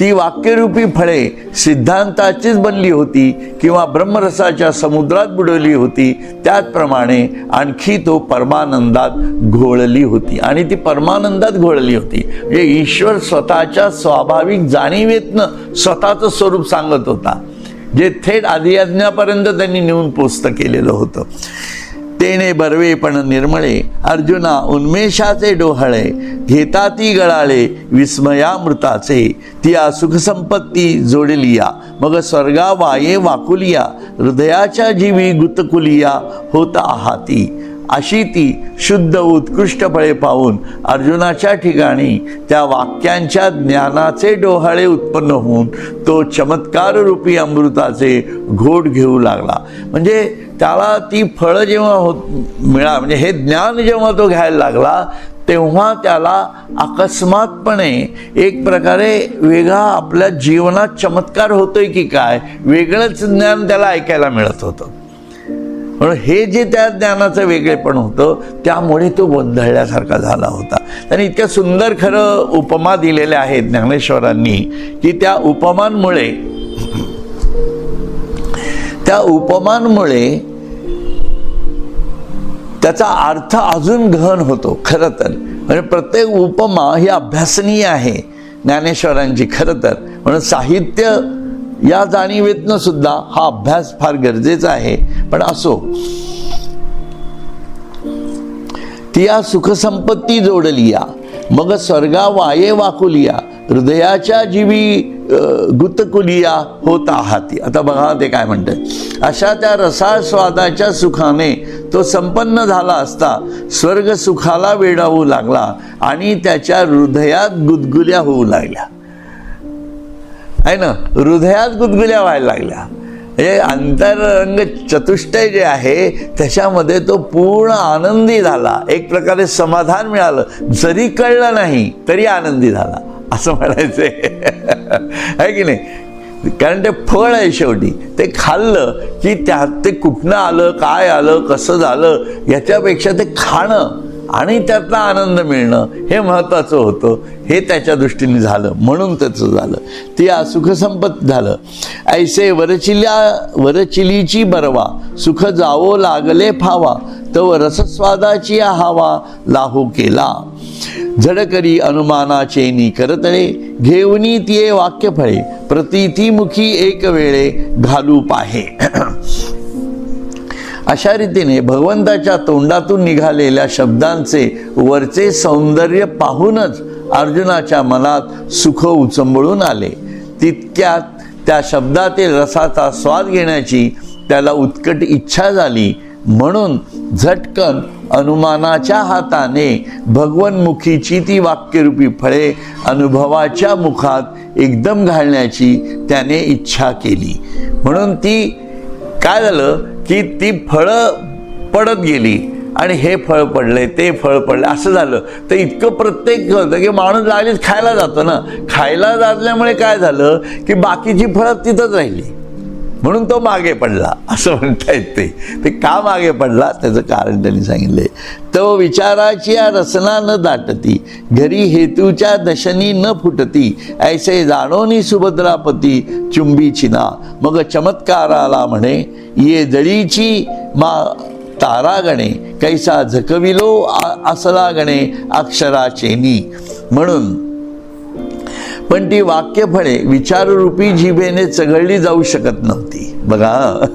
ती वाक्यरूपी फळे सिद्धांताचीच बनली होती किंवा ब्रह्मरसाच्या समुद्रात बुडवली होती, त्याचप्रमाणे आणखी तो परमानंदात घोळली होती. आणि ती परमानंदात घोळली होती म्हणजे ईश्वर स्वतःच्या स्वाभाविक जाणीवेतनं स्वतःचं स्वरूप सांगत होता, जे थेट आदियज्ञापर्यंत त्यांनी नेऊन पोचतं केलेलं होतं. तेने बरवे पण निर्मळे अर्जुना उन्मेषाचे डोहळे घेता ती गळाळे विस्मयामृताचे तिया सुखसंपत्ती जोडलिया मग स्वर्गा वाये वाकुलिया हृदयाच्या जीवी गुतकुलिया होता आहाती. अशी ती शुद्ध उत्कृष्ट फळे पाहून अर्जुनाच्या ठिकाणी त्या वाक्यांच्या ज्ञानाचे डोहाळे उत्पन्न होऊन तो चमत्कार रूपी अमृताचे घोट घेऊ लागला. म्हणजे त्याला ती फळं जेव्हा म्हणजे हे ज्ञान जेव्हा तो घ्यायला लागला तेव्हा त्याला अकस्मातपणे एक प्रकारे वेगळा आपल्या जीवनात चमत्कार होतोय की काय वेगळंच ज्ञान त्याला ऐकायला मिळत होतं. म्हणून हे जे त्या ज्ञानाचं वेगळेपण होतं त्यामुळे तो गोंधळल्यासारखा झाला होता. आणि इतक्या सुंदर खरं उपमा दिलेल्या आहेत ज्ञानेश्वरांनी की त्या उपमांमुळे त्याचा अर्थ अजून गहन होतो. खरं तर म्हणजे प्रत्येक उपमा ही अभ्यासनीय आहे ज्ञानेश्वरांची खरं तर. म्हणून साहित्य या जाणीवेतनं सुद्धा हा अभ्यास फार गरजेचा आहे. पण असो, तिया सुखसंपत्ती जोडलिया मग स्वर्गा वाये वाकुलिया हृदयाच्या जीवी गुतकुलिया होता हाती. आता बघा ते काय म्हणतात. अशा त्या रसास्वादाच्या सुखाने तो संपन्न झाला असता स्वर्ग सुखाला वेडावू लागला आणि त्याच्या हृदयात गुदगुल्या होऊ लागल्या. आहे ना, हृदयात गुदगुल्या व्हायला लागल्या. हे अंतरंग चतुष्टय जे आहे त्याच्यामध्ये तो पूर्ण आनंदी झाला. एक प्रकारे समाधान मिळालं. जरी कळलं नाही तरी आनंदी झाला असं म्हणायचंय. आहे की नाही. कारण ते फळ आहे शेवटी. ते खाल्लं की त्यात ते कुठनं आलं, काय आलं, कसं झालं याच्यापेक्षा ते खाणं आणि त्यातला आनंद मिळणं हे महत्त्वाचं होतं. हे त्याच्या दृष्टीने झालं म्हणून त्याचं झालं. ती सुखसंपत झालं. ऐसे वरचिलीची बरवा सुख जावो लागले फावा तव रसस्वादाची हावा लाहू केला. झडकरी अनुमानाचे नि करतळे घेऊनी तिये वाक्य फळे प्रतिथी मुखी एक वेळे घालू पाहे. अशा रीतीने भगवंताच्या तोंडातून निघालेल्या शब्दांचे वरचे सौंदर्य पाहूनच अर्जुनाच्या मनात सुख उचंबळून आले. तितक्यात त्या शब्दातील रसाचा स्वाद घेण्याची त्याला उत्कट इच्छा झाली. म्हणून झटकन अनुमानाच्या हाताने भगवन्मुखीची ती वाक्यरूपी फळे अनुभवाच्या मुखात एकदम घालण्याची त्याने इच्छा केली. म्हणून ती काय झालं की ती फळं पडत गेली आणि हे फळ पडले, ते फळ पडले असं झालं. तर इतकं प्रत्येक होतं की माणूस लागलीच खायला जातो ना. खायला जातल्यामुळे काय झालं की बाकीची फळं तिथंच राहिली. म्हणून तो मागे पडला असं म्हणता येते. ते का मागे पडला त्याचं कारण त्यांनी सांगितले. तो विचाराची या रसना न दाटती घरी हेतूच्या दशनी न फुटती ऐसे जाणोनी सुभद्रापती चुंबी चिना मग चमत्काराला म्हणे ये जळीची मा तारा गणे कैसा झकविलो असला गणे अक्षराचेनी. म्हणून पण ती वाक्यफळे विचाररूपी जिभेने चघळली जाऊ शकत नव्हती. बघा,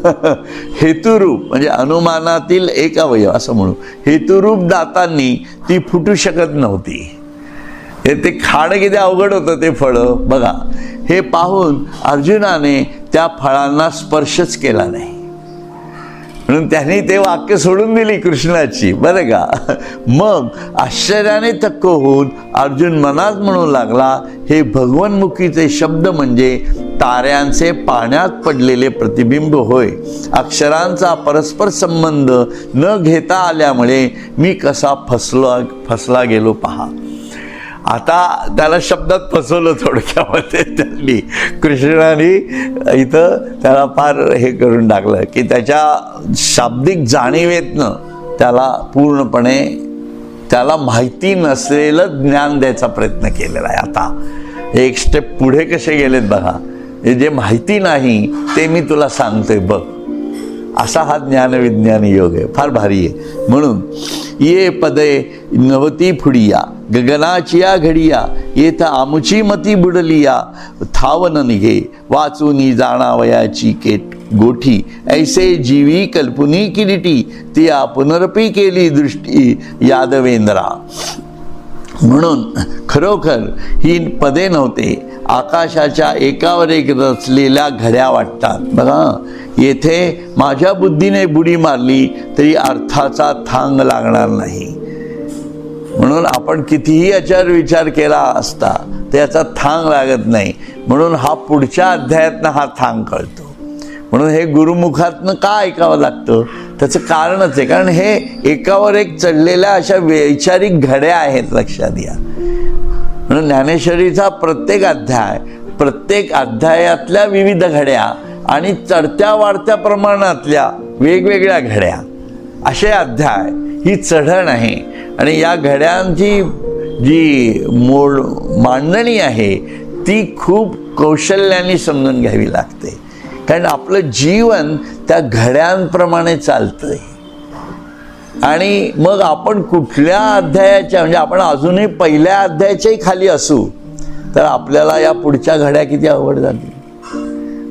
हेतुरूप म्हणजे अनुमानातील एक अवयव असं म्हणू, हेतुरूप दातांनी ती फुटू शकत नव्हती. ते खाणं किती अवघड होतं ते फळं. बघा, हे पाहून अर्जुनाने त्या फळांना स्पर्शच केला नाही. म्हणून त्यांनी ते वाक्य सोडून दिली कृष्णाची. बरं का. मग आश्चर्याने थक्क होऊन अर्जुन मनात म्हणू लागला, हे भगवन्मुखीचे शब्द म्हणजे ताऱ्यांचे पाण्यात पडलेले प्रतिबिंब होय. अक्षरांचा परस्पर संबंध न घेता आल्यामुळे मी कसा फसला गेलो पहा. आता त्याला शब्दात फसवलं थोडक्यामध्ये त्यांनी. कृष्णाने इथं त्याला फार हे करून टाकलं की त्याच्या शाब्दिक जाणीवेतनं त्याला पूर्णपणे त्याला माहिती नसलेलं ज्ञान द्यायचा प्रयत्न केलेला आहे. आता एक स्टेप पुढे कसे गेलेत बघा. हे जे माहिती नाही ते मी तुला सांगतोय बघ. असा हा ज्ञानविज्ञान योग आहे. फार भारी आहे. म्हणून ये पदे नवती फुडिया गगनाचिया घडिया येथ आमुची मती बुडलिया थावन निघे वाचूनी जाणावयाची गोठी ऐसे जीवी कल्पुनी किरीटी तिया पुनरपी केली दृष्टी यादवेंद्रा. म्हणून खरोखर ही पदे नव्हते, आकाशाच्या एकावर एक रचलेल्या घड्या वाटतात. बघा, येथे माझ्या बुद्धीने बुडी मारली तरी अर्थाचा थांग लागणार नाही. म्हणून आपण कितीही याच्यावर विचार केला असता त्याचा थांग लागत नाही. म्हणून हा पुढच्या अध्यायातनं हा थांग कळतो. म्हणून हे गुरुमुखातनं का ऐकावं लागतं त्याचं कारणच आहे. कारण हे एकावर एक चढलेल्या अशा वैचारिक घड्या आहेत, लक्षात घ्या. म्हणून ज्ञानेश्वरीचा प्रत्येक अध्यायातल्या विविध घड्या आणि चढत्या वाढत्या प्रमाणातल्या वेगवेगळ्या घड्या, असे अध्याय ही चढण आहे. आणि या घड्यांची जी मांडणी आहे ती खूप कौशल्याने समजून घ्यावी लागते, कारण आपलं जीवन त्या घड्यांप्रमाणे चालतंय. आणि मग आपण कुठल्या अध्यायाच्या, म्हणजे आपण अजूनही पहिल्या अध्यायाच्याही खाली असू तर आपल्याला या पुढच्या घड्या किती अवघड जातील.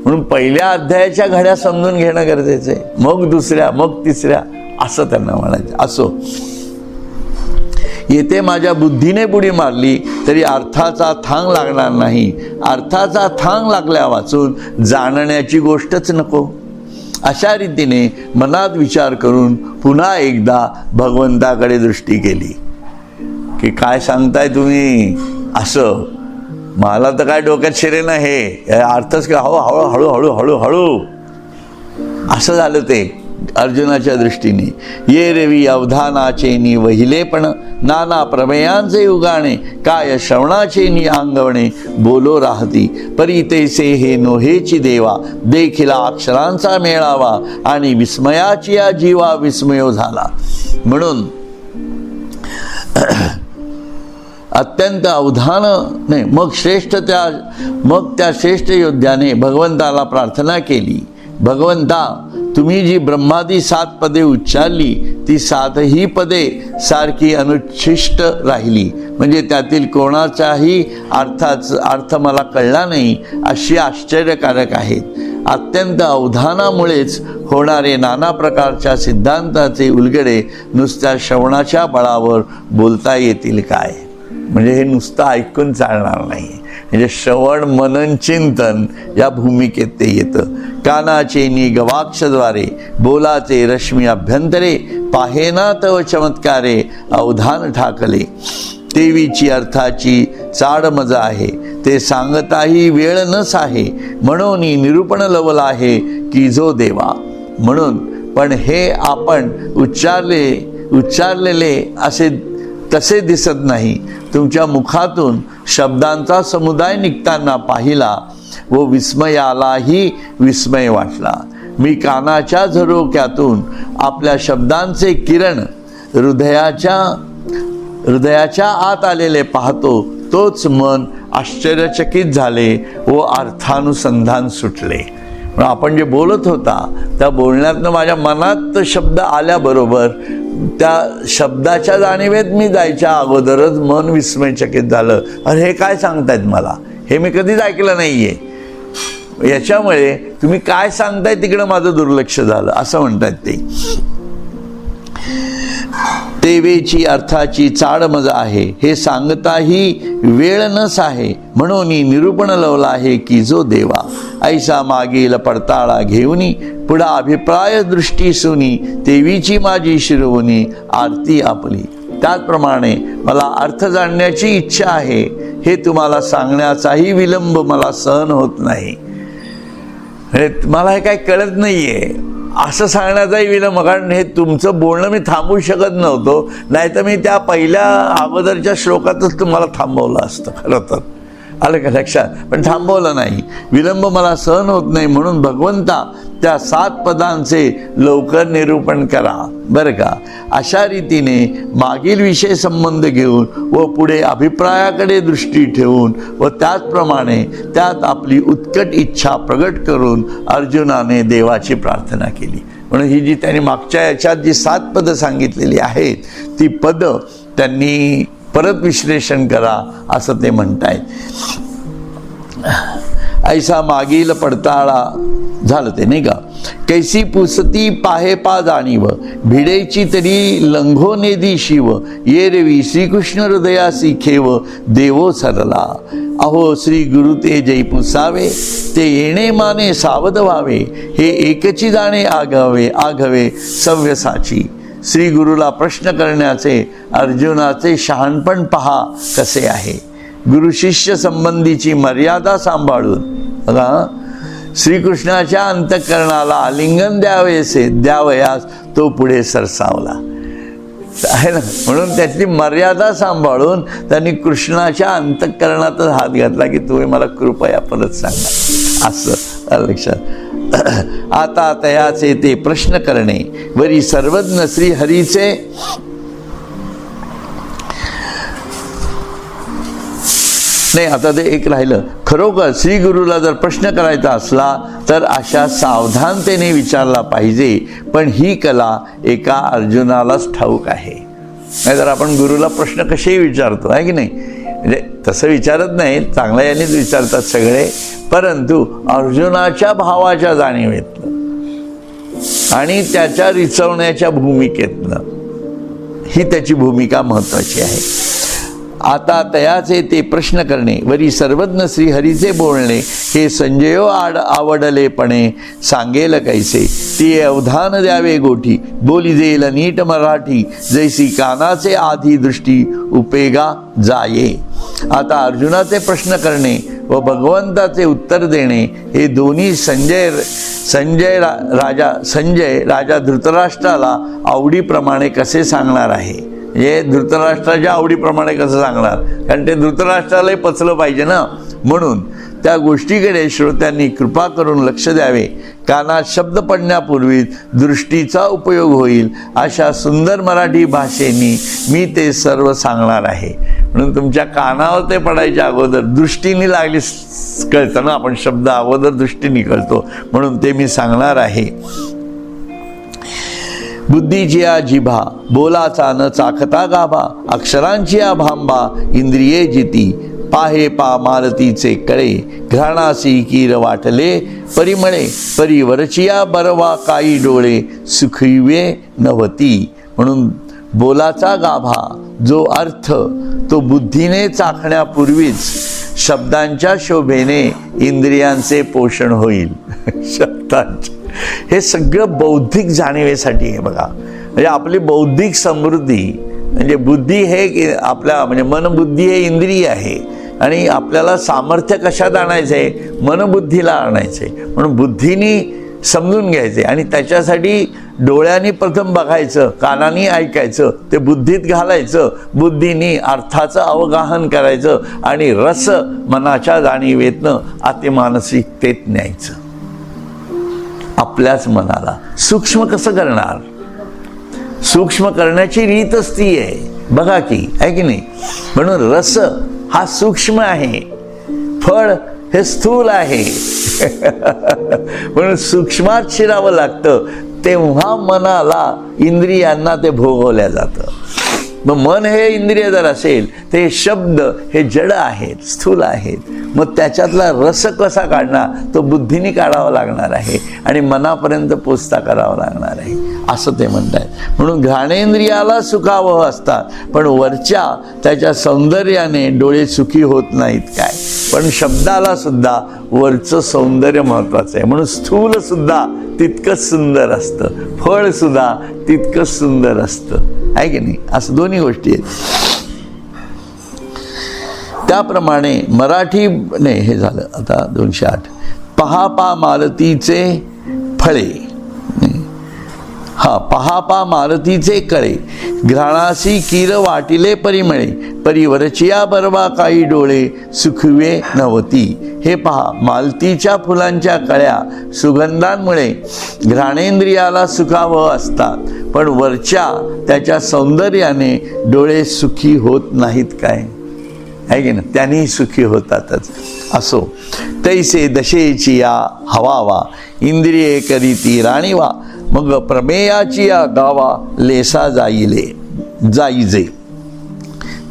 म्हणून पहिल्या अध्यायाच्या घड्या समजून घेणं गरजेचं आहे, मग दुसऱ्या, मग तिसऱ्या, असं त्यांना म्हणायचं. असो, येथे माझ्या बुद्धीने बुडी मारली तरी अर्थाचा थांग लागणार नाही. अर्थाचा थांग लागल्या वाचून जाणण्याची गोष्टच नको. अशा रीतीने मनात विचार करून पुन्हा एकदा भगवंताकडे दृष्टी केली की काय सांगताय तुम्ही, असं मला तर काय डोक्यात शिरेना, हे अर्थच का हळू हळू हळू हळू हळू असं झालं ते अर्जुनाच्या दृष्टीने. ये रेवी अवधानाचे नि वहिलेपण, नाना प्रमेयांचे उगाणे, काय श्रवणाचे नि अंगवणे, बोलो राहती परी तैसे हे नोहेची देवा, देखिला अक्षरांचा मेळावा, आणि विस्मयाची या जीवा विस्मयो झाला. म्हणून अत्यंत अवधानाने मग त्या श्रेष्ठ योद्ध्याने भगवंताला प्रार्थना केली, भगवंता, तुम्ही जी ब्रह्मादी 7 पदे उच्चारली ती 7ही पदे सारखी अनुच्छिष्ट राहिली, म्हणजे त्यातील कोणाचाही अर्थ मला कळला नाही, अशी आश्चर्यकारक आहेत. अत्यंत अवधानामुळेच होणारे नाना प्रकारच्या सिद्धांताचे उलगडे नुसत्या श्रवणाच्या बळावर बोलता येतील काय. म्हणजे हे नुसतं ऐकून चालणार नाही, म्हणजे श्रवण मनन चिंतन या भूमिकेत ते येतं. कानाचे नि गवाक्षद्वारे बोलाचे रश्मी अभ्यंतरे, पाहेना तव चमत्कारे अवधान ठाकले. देवीची अर्थाची चाड मजा आहे, ते सांगताही वेळ नस आहे, म्हणून निरूपण लवला आहे की जो देवा. म्हणून पण हे आपण उच्चारलेले तसे दिसत नाही. तुमच्या मुखातून शब्दांचा समुदाय निघताना पाहिला व विस्मयालाही विस्मय वाटला. मी कानाच्या झरोक्यातून आपल्या शब्दांचे किरण हृदयाच्या आत आलेले पाहतो, तोच मन आश्चर्यचकित झाले व अर्थानुसंधान सुटले. आपण जे बोलत होता त्या बोलण्यातनं माझ्या मनात शब्द आल्याबरोबर त्या शब्दाच्या जाणीवेत मी जायच्या अगोदरच मन विस्मयचकित झालं. अरे हे काय सांगतायत मला, हे मी कधीच ऐकलं नाहीये, याच्यामुळे तुम्ही काय सांगताय तिकडं माझं दुर्लक्ष झालं, असं म्हणतात ते. देवेची अर्थाची चाड मजा आहे, हे सांगताही वेळ नस आहे, म्हणून निरूपण लवला आहे की जो देवा. ऐसा मागील पडताळा घेऊनी पुढा अभिप्राय दृष्टी सुनी, देवीची माझी शिरवणी आरती आपली. त्याचप्रमाणे मला अर्थ जाणण्याची इच्छा आहे, हे तुम्हाला सांगण्याचाही विलंब मला सहन होत नाही. मला हे काय कळत नाहीये असं सांगण्याचाही विलंब, कारण हे तुमचं बोलणं मी थांबवू शकत नव्हतो, नाही तर मी त्या पहिल्या अगोदरच्या श्लोकातच तुम्हाला थांबवलं असतं. खरं तर आलं का लक्षात, पण थांबवलं नाही. विलंब मला सहन होत नाही, म्हणून भगवंता त्या 7 पदांचे लवकर निरूपण करा बरं का. अशा रीतीने मागील विषय संबंध घेऊन व पुढे अभिप्रायाकडे दृष्टी ठेवून व त्याचप्रमाणे त्यात आपली उत्कट इच्छा प्रगट करून अर्जुनाने देवाची प्रार्थना केली. म्हणून ही जी त्यांनी मागच्या याच्यात जी 7 पदं सांगितलेली आहेत ती पदं त्यांनी परत विश्लेषण करा असं ते म्हणतायत. ऐसा मागील पडताळा झालं ते नाही का. कैसी पुसती पाहे पा जाणीव, भिडेची तरी लंघो नेदी शिव, ये रेवी श्रीकृष्ण हृदयासी खेव, देवो सरला. अहो श्री गुरु ते जै पुसावे, ते येणे माने सावध व्हावे, हे एकची जाणे आघवे सव्यसाची. श्री गुरुला प्रश्न करण्याचे अर्जुनाचे शहाणपण पहा कसे आहे. गुरु शिष्य संबंधीची मर्यादा सांभाळून बघा, श्रीकृष्णाच्या अंतःकरणाला आलिंगन द्यावयास तो पुढे सरसावला. आहे ना. म्हणून त्यातली मर्यादा सांभाळून त्यांनी कृष्णाच्या अंतःकरणातच हात घातला की तुम्ही मला कृपया परत सांगा, असं लक्षात. आता तयाचे ते प्रश्न करणे वरी सर्वज्ञ श्री हरीचे नाही. आता ते एक राहिलं, खरोखर श्री गुरुला जर प्रश्न करायचा असला तर अशा सावधानतेने विचारला पाहिजे, पण ही कला एका अर्जुनालाच ठाऊक आहे. नाहीतर आपण गुरुला प्रश्न कसेही विचारतो, आहे की नाही. म्हणजे तसं विचारत नाही, चांगल्या यानेच विचारतात सगळे, परंतु अर्जुनाच्या भावाच्या जाणीवेतनं आणि त्याच्या रिचवण्याच्या भूमिकेतनं ही त्याची भूमिका महत्वाची आहे. आता तयाचे ते प्रश्न करणे वरी सर्वज्ञ श्री हरीचे बोलणे हे संजयो आवडलेपणे सांगेल कैसे, ती अवधान द्यावे गोठी बोली देईल नीट मराठी, जैसी कानाचे आधी दृष्टी उपेगा जाये. आता अर्जुनाचे प्रश्न करणे व भगवंताचे उत्तर देणे हे दोन्ही संजय राजा धृतराष्ट्राला आवडीप्रमाणे कसे सांगणार आहे. हे धृतराष्ट्राच्या आवडीप्रमाणे कसं सांगणार, कारण ते धृतराष्ट्रालाही पचलं पाहिजे ना. म्हणून त्या गोष्टीकडे श्रोत्यांनी कृपा करून लक्ष द्यावे. कानात शब्द पडण्यापूर्वी दृष्टीचा उपयोग होईल अशा सुंदर मराठी भाषेनी मी ते सर्व सांगणार आहे. म्हणून तुमच्या कानावर ते पडायच्या अगोदर दृष्टीने लागली कळतं ना, आपण शब्द अगोदर दृष्टीने कळतो, म्हणून ते मी सांगणार आहे. बुद्धीची या जिभा बोलाचा न चाखता गाभा, अक्षरांची या भांबा इंद्रिये जिती, पाहे पा मारतीचे कळे, घ्राणासी कीर वाटले परिमळे, परिवरचिया बरवा काही डोळे सुखविवे नव्हती. म्हणून बोलाचा गाभा जो अर्थ तो बुद्धीने चाखण्यापूर्वीच शब्दांच्या शोभेने इंद्रियांचे पोषण होईल. शब्दांचे हे सगळं बौद्धिक जाणीवेसाठी आहे बघा. म्हणजे आपली बौद्धिक समृद्धी म्हणजे बुद्धी हे आपल्या म्हणजे मनबुद्धी हे इंद्रिय आहे आणि आपल्याला सामर्थ्य कशात आणायचं आहे, मनबुद्धीला आणायचं आहे. म्हणून बुद्धीने समजून घ्यायचे आणि त्याच्यासाठी डोळ्यांनी प्रथम बघायचं, कानाने ऐकायचं, ते बुद्धीत घालायचं, बुद्धीने अर्थाचं अवगाहन करायचं आणि रस मनाच्या जाणीवेतनं अतिमानसिकतेत न्यायचं. आपल्याच मनाला सूक्ष्म कसं करणार, सूक्ष्म करण्याची रीतच ती आहे बघा की, आहे की नाही. म्हणून रस हा सूक्ष्म आहे, फळ हे स्थूल आहे. म्हणून सूक्ष्मात शिरावं लागतं, तेव्हा मनाला इंद्रियांना ते भोगवल्या जातं. मग मन हे इंद्रिय जर असेल ते शब्द हे जड आहेत, स्थूल आहेत. मग त्याच्यातला रस कसा काढणार, तो बुद्धीने काढावा लागणार आहे आणि मनापर्यंत पोचता करावा लागणार आहे, असं ते म्हणतात. म्हणून घ्राणेंद्रियाला सुखावह असतात, पण वरच्या त्याच्या सौंदर्याने डोळे सुखी होत नाहीत काय. पण शब्दाला सुद्धा वरचं सौंदर्य महत्वाचं आहे. म्हणून स्थूल सुद्धा तितकंच सुंदर असतं, फळ सुद्धा तितकंच सुंदर असतं, आहे की नाही. असं दोन्ही गोष्टी आहेत. त्याप्रमाणे मराठीने हे झालं. आता 208 पहा पा मालतीचे फळे, पहा पा मालतीचे कळे, घ्राणासी कीर वाटिले परिमळे, परिवरचिया बरवा काही डोळे सुखवे नव्हती. हे पहा, मालतीच्या फुलांच्या कळ्या सुगंधांमुळे घ्राणेंद्रियाला सुखावह असतात, पण वरच्या त्याच्या सौंदर्याने डोळे सुखी होत नाहीत काय, आहे की ना. त्यांनी सुखी होतातच. असो तैसे दशेची या हवावा, इंद्रिये करीती राणीवा, मग प्रमेयाची या गावा लेसा जाईजे.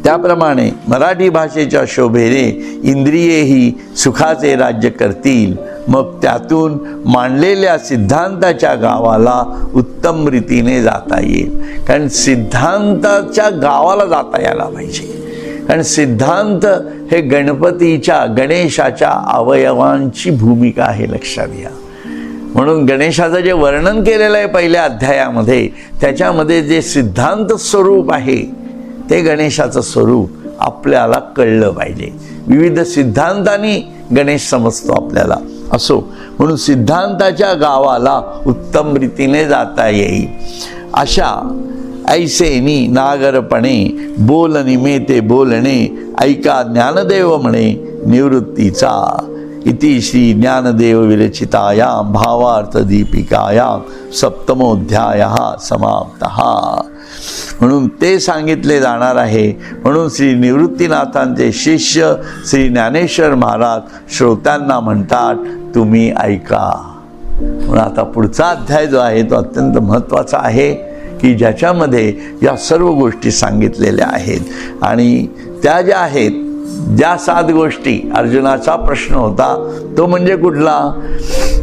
त्याप्रमाणे मराठी भाषेच्या शोभेने इंद्रियेही सुखाचे राज्य करतील. मग त्यातून मांडलेल्या सिद्धांताच्या गावाला उत्तम रीतीने जाता येईल. कारण सिद्धांताच्या गावाला जाता यायला पाहिजे. कारण सिद्धांत हे गणेशाच्या अवयवांची भूमिका आहे, लक्षात घ्या. म्हणून गणेशाचं जे वर्णन केलेलं आहे पहिल्या अध्यायामध्ये, त्याच्यामध्ये जे सिद्धांत स्वरूप आहे ते गणेशाचं स्वरूप आपल्याला कळलं पाहिजे. विविध सिद्धांतांनी गणेश समजतो आपल्याला. असो, म्हणून सिद्धांताच्या गावाला उत्तम रीतीने जाता येईल. अशा ऐसेनी नागरपणे बोल निमेते बोलणे ऐका ज्ञानदेव म्हणे निवृत्तीचा. इति श्री ज्ञानदेव विरचितायां भावार्थ दीपिकायां सप्तमोध्यायः समाप्तः. म्हणून ते सांगितले जाणार आहे. म्हणून श्री निवृत्तीनाथांचे शिष्य श्री ज्ञानेश्वर महाराज श्रोत्यांना म्हणतात तुम्ही ऐका. म्हणून आता पुढचा अध्याय जो आहे तो अत्यंत महत्त्वाचा आहे की ज्याच्यामध्ये या सर्व गोष्टी सांगितलेल्या आहेत. आणि त्या ज्या आहेत ज्या 7 गोष्टी, अर्जुनाचा प्रश्न होता तो म्हणजे कुठला,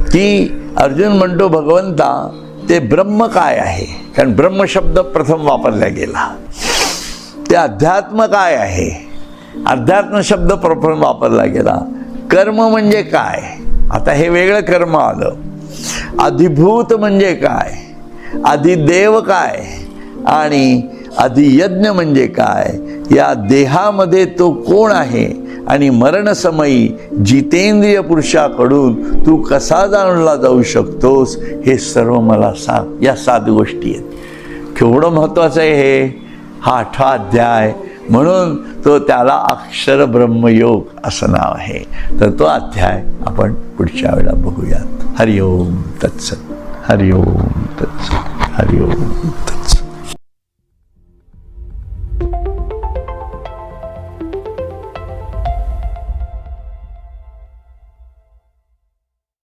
की अर्जुन म्हणतो भगवंता ते ब्रह्म काय आहे, कारण ब्रह्म शब्द प्रथम वापरला गेला. ते अध्यात्म काय आहे, अध्यात्म शब्द प्रथम वापरला गेला. कर्म म्हणजे काय, आता हे वेगळं कर्म आलं. अधिभूत म्हणजे काय, अधिदेव काय आणि अधियज्ञ म्हणजे काय, या देहामध्ये तो कोण आहे आणि मरणसमयी जितेंद्रिय पुरुषाकडून तू कसा जाणला जाऊ शकतोस हे सर्व मला सांग. या 7 गोष्टी आहेत. केवढं महत्त्वाचं आहे हे, हा 8वा अध्याय. म्हणून तो त्याला अक्षर ब्रह्मयोग असं नाव आहे. तर तो अध्याय आपण पुढच्या वेळेला बघूयात. हरिओम तत्सत. हरिओम तत्सत. हरिओम तत्सत.